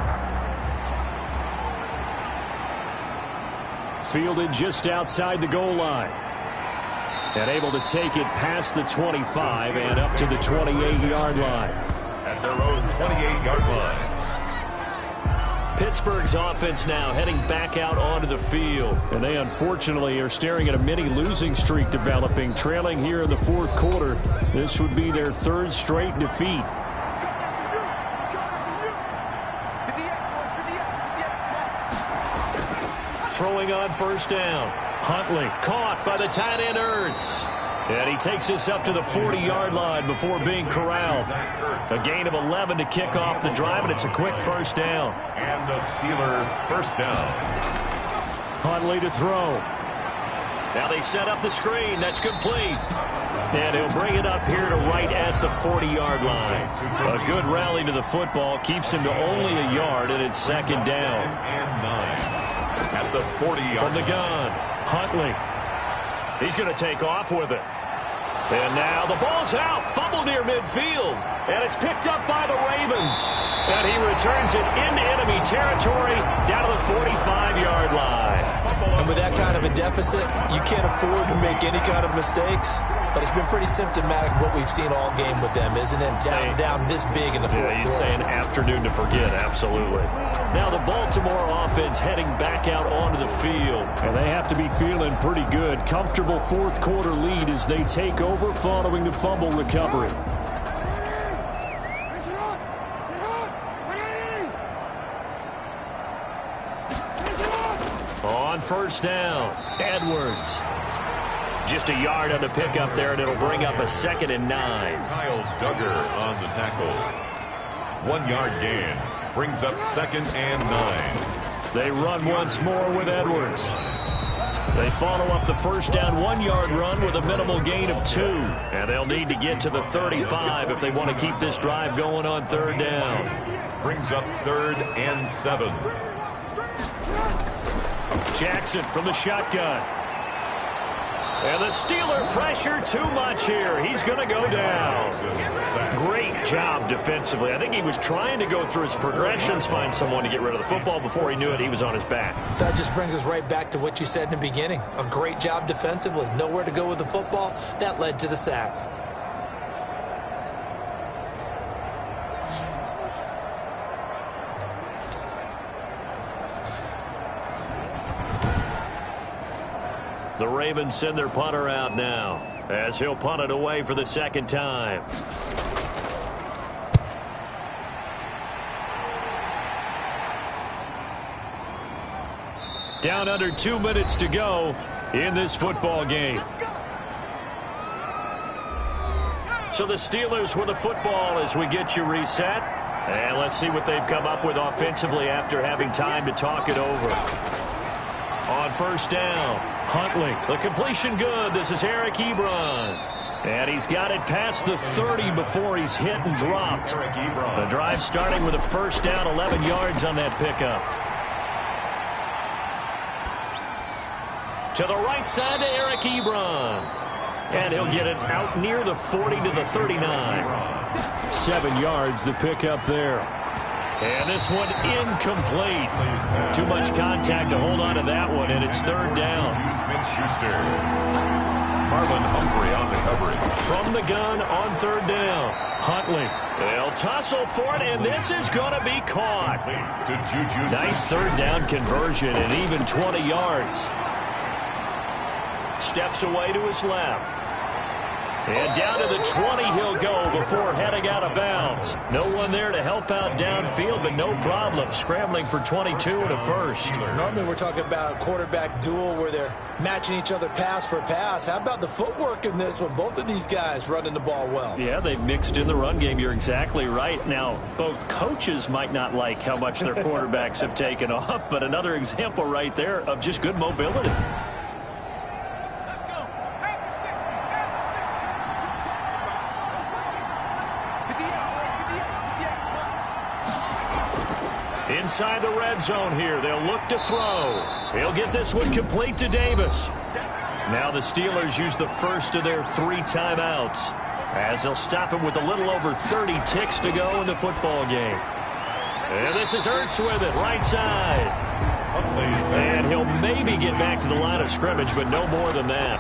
Fielded just outside the goal line. And able to take it past the 25 and up to the 28-yard line. At their own 28-yard line. Pittsburgh's offense now heading back out onto the field. And they unfortunately are staring at a mini losing streak developing, trailing here in the 4th quarter. This would be their 3rd straight defeat. Throwing on first down. Huntley caught by the tight end Ertz. And he takes this up to the 40-yard line before being corralled. A gain of 11 to kick off the drive, and it's a quick first down. And the Steeler first down. Huntley to throw. Now they set up the screen. That's complete. And he'll bring it up here to right at the 40-yard line. A good rally to the football keeps him to only a yard, and it's second down. And 9. At the 40-yard from the gun, Huntley. He's going to take off with it. And now the ball's out. Fumble near midfield. And it's picked up by the Ravens. And he returns it into enemy territory down to the 45-yard line. And with that kind of a deficit, you can't afford to make any kind of mistakes. But it's been pretty symptomatic of what we've seen all game with them, isn't it? Down this big in the 4th quarter. You'd say an afternoon to forget, absolutely. Now the Baltimore offense heading back out onto the field. And they have to be feeling pretty good. Comfortable 4th quarter lead as they take over following the fumble recovery. On first down, Edwards. Just a yard on the pickup there, and it'll bring up a 2nd and 9. Kyle Duggar on the tackle. 1-yard gain. Brings up 2nd and 9. They run once more with Edwards. They follow up the first down 1-yard run with a minimal gain of 2. And they'll need to get to the 35 if they want to keep this drive going on 3rd down. Brings up 3rd and 7. Jackson from the shotgun. And the Steeler pressure too much here. He's going to go down. Great job defensively. I think he was trying to go through his progressions, find someone to get rid of the football. Before he knew it, he was on his back. So that just brings us right back to what you said in the beginning. A great job defensively. Nowhere to go with the football. That led to the sack. The Ravens send their punter out now as he'll punt it away for the 2nd time. Down under 2 minutes to go in this football game. So the Steelers with the football as we get you reset. And let's see what they've come up with offensively after having time to talk it over. On first down, Huntley. The completion good. This is Eric Ebron. And he's got it past the 30 before he's hit and dropped. The drive starting with a first down, 11 yards on that pickup. To the right side to Eric Ebron. And he'll get it out near the 40 to the 39. 7 yards the pickup there. And this one incomplete. Too much contact to hold on to that one, and it's third down. Smith-Schuster. Marlon Humphrey on the coverage. From the gun on third down. Huntley. They'll tussle for it, and this is going to be caught. To Juju. Nice third down conversion and even 20 yards. Steps away to his left. And down to the 20 he'll go before heading out of bounds. No one there to help out downfield, but no problem. Scrambling for 22 and a first. Normally we're talking about a quarterback duel where they're matching each other pass for pass. How about the footwork in this one? Both of these guys running the ball well. Yeah, they've mixed in the run game. You're exactly right. Now, both coaches might not like how much their quarterbacks have taken off, but another example right there of just good mobility. Inside the red zone here. They'll look to throw. He'll get this one complete to Davis. Now the Steelers use the first of their 3 timeouts as they'll stop him with a little over 30 ticks to go in the football game. And this is Ertz with it, right side. And he'll maybe get back to the line of scrimmage, but no more than that.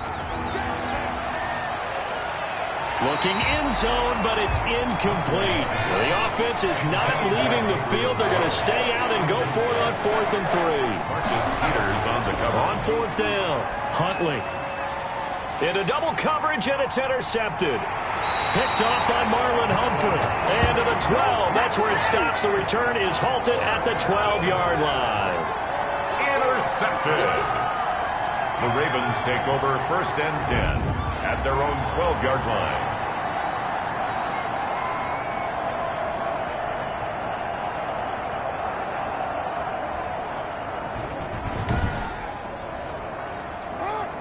Looking in zone, but it's incomplete. The offense is not leaving the field. They're going to stay out and go for it on 4th and 3. Marcus Peters on the cover. On 4th down, Huntley. Into double coverage, and it's intercepted. Picked off by Marlon Humphrey. And to the 12. That's where it stops. The return is halted at the 12-yard line. Intercepted. The Ravens take over 1st and 10 at their own 12-yard line.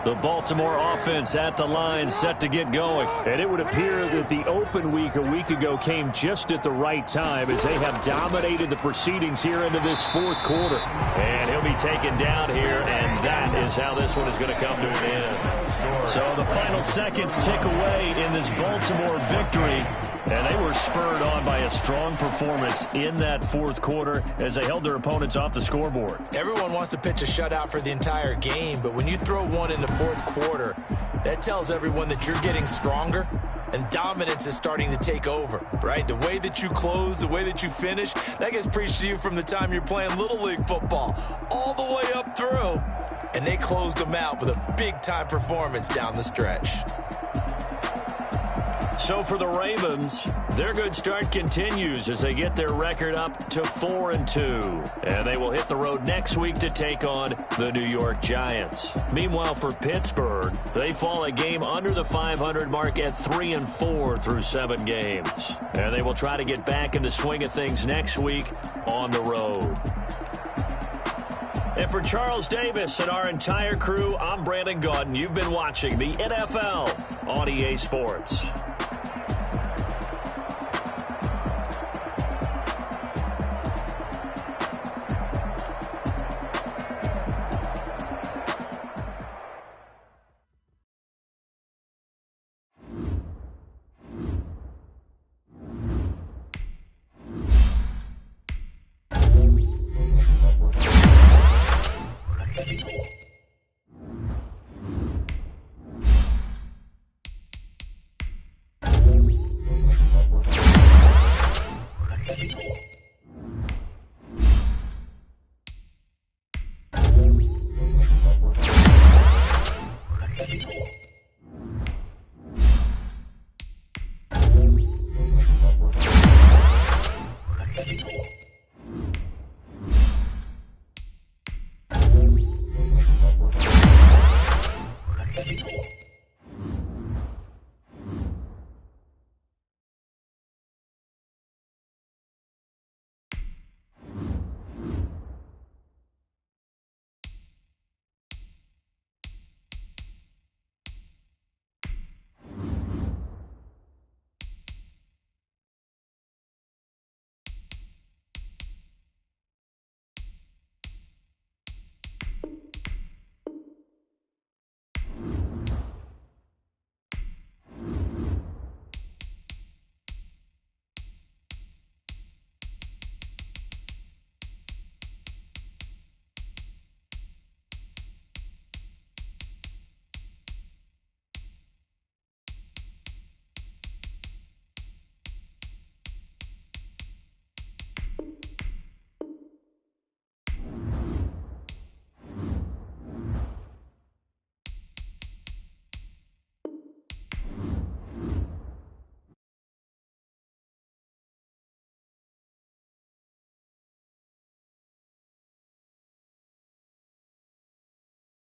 The Baltimore offense at the line, set to get going. And it would appear that the open week a week ago came just at the right time as they have dominated the proceedings here into this 4th quarter. And he'll be taken down here, and that is how this one is going to come to an end. So the final seconds tick away in this Baltimore victory. And they were spurred on by a strong performance in that 4th quarter as they held their opponents off the scoreboard. Everyone wants to pitch a shutout for the entire game, but when you throw one in the 4th quarter, that tells everyone that you're getting stronger and dominance is starting to take over, right? The way that you close, the way that you finish, that gets preached to you from the time you're playing Little League football all the way up through. And they closed them out with a big-time performance down the stretch. So for the Ravens, their good start continues as they get their record up to 4-2. And they will hit the road next week to take on the New York Giants. Meanwhile, for Pittsburgh, they fall a game under the 500 mark at 3-4 through 7 games. And they will try to get back in the swing of things next week on the road. And for Charles Davis and our entire crew, I'm Brandon Gaudin. You've been watching the NFL on EA Sports. Thank you.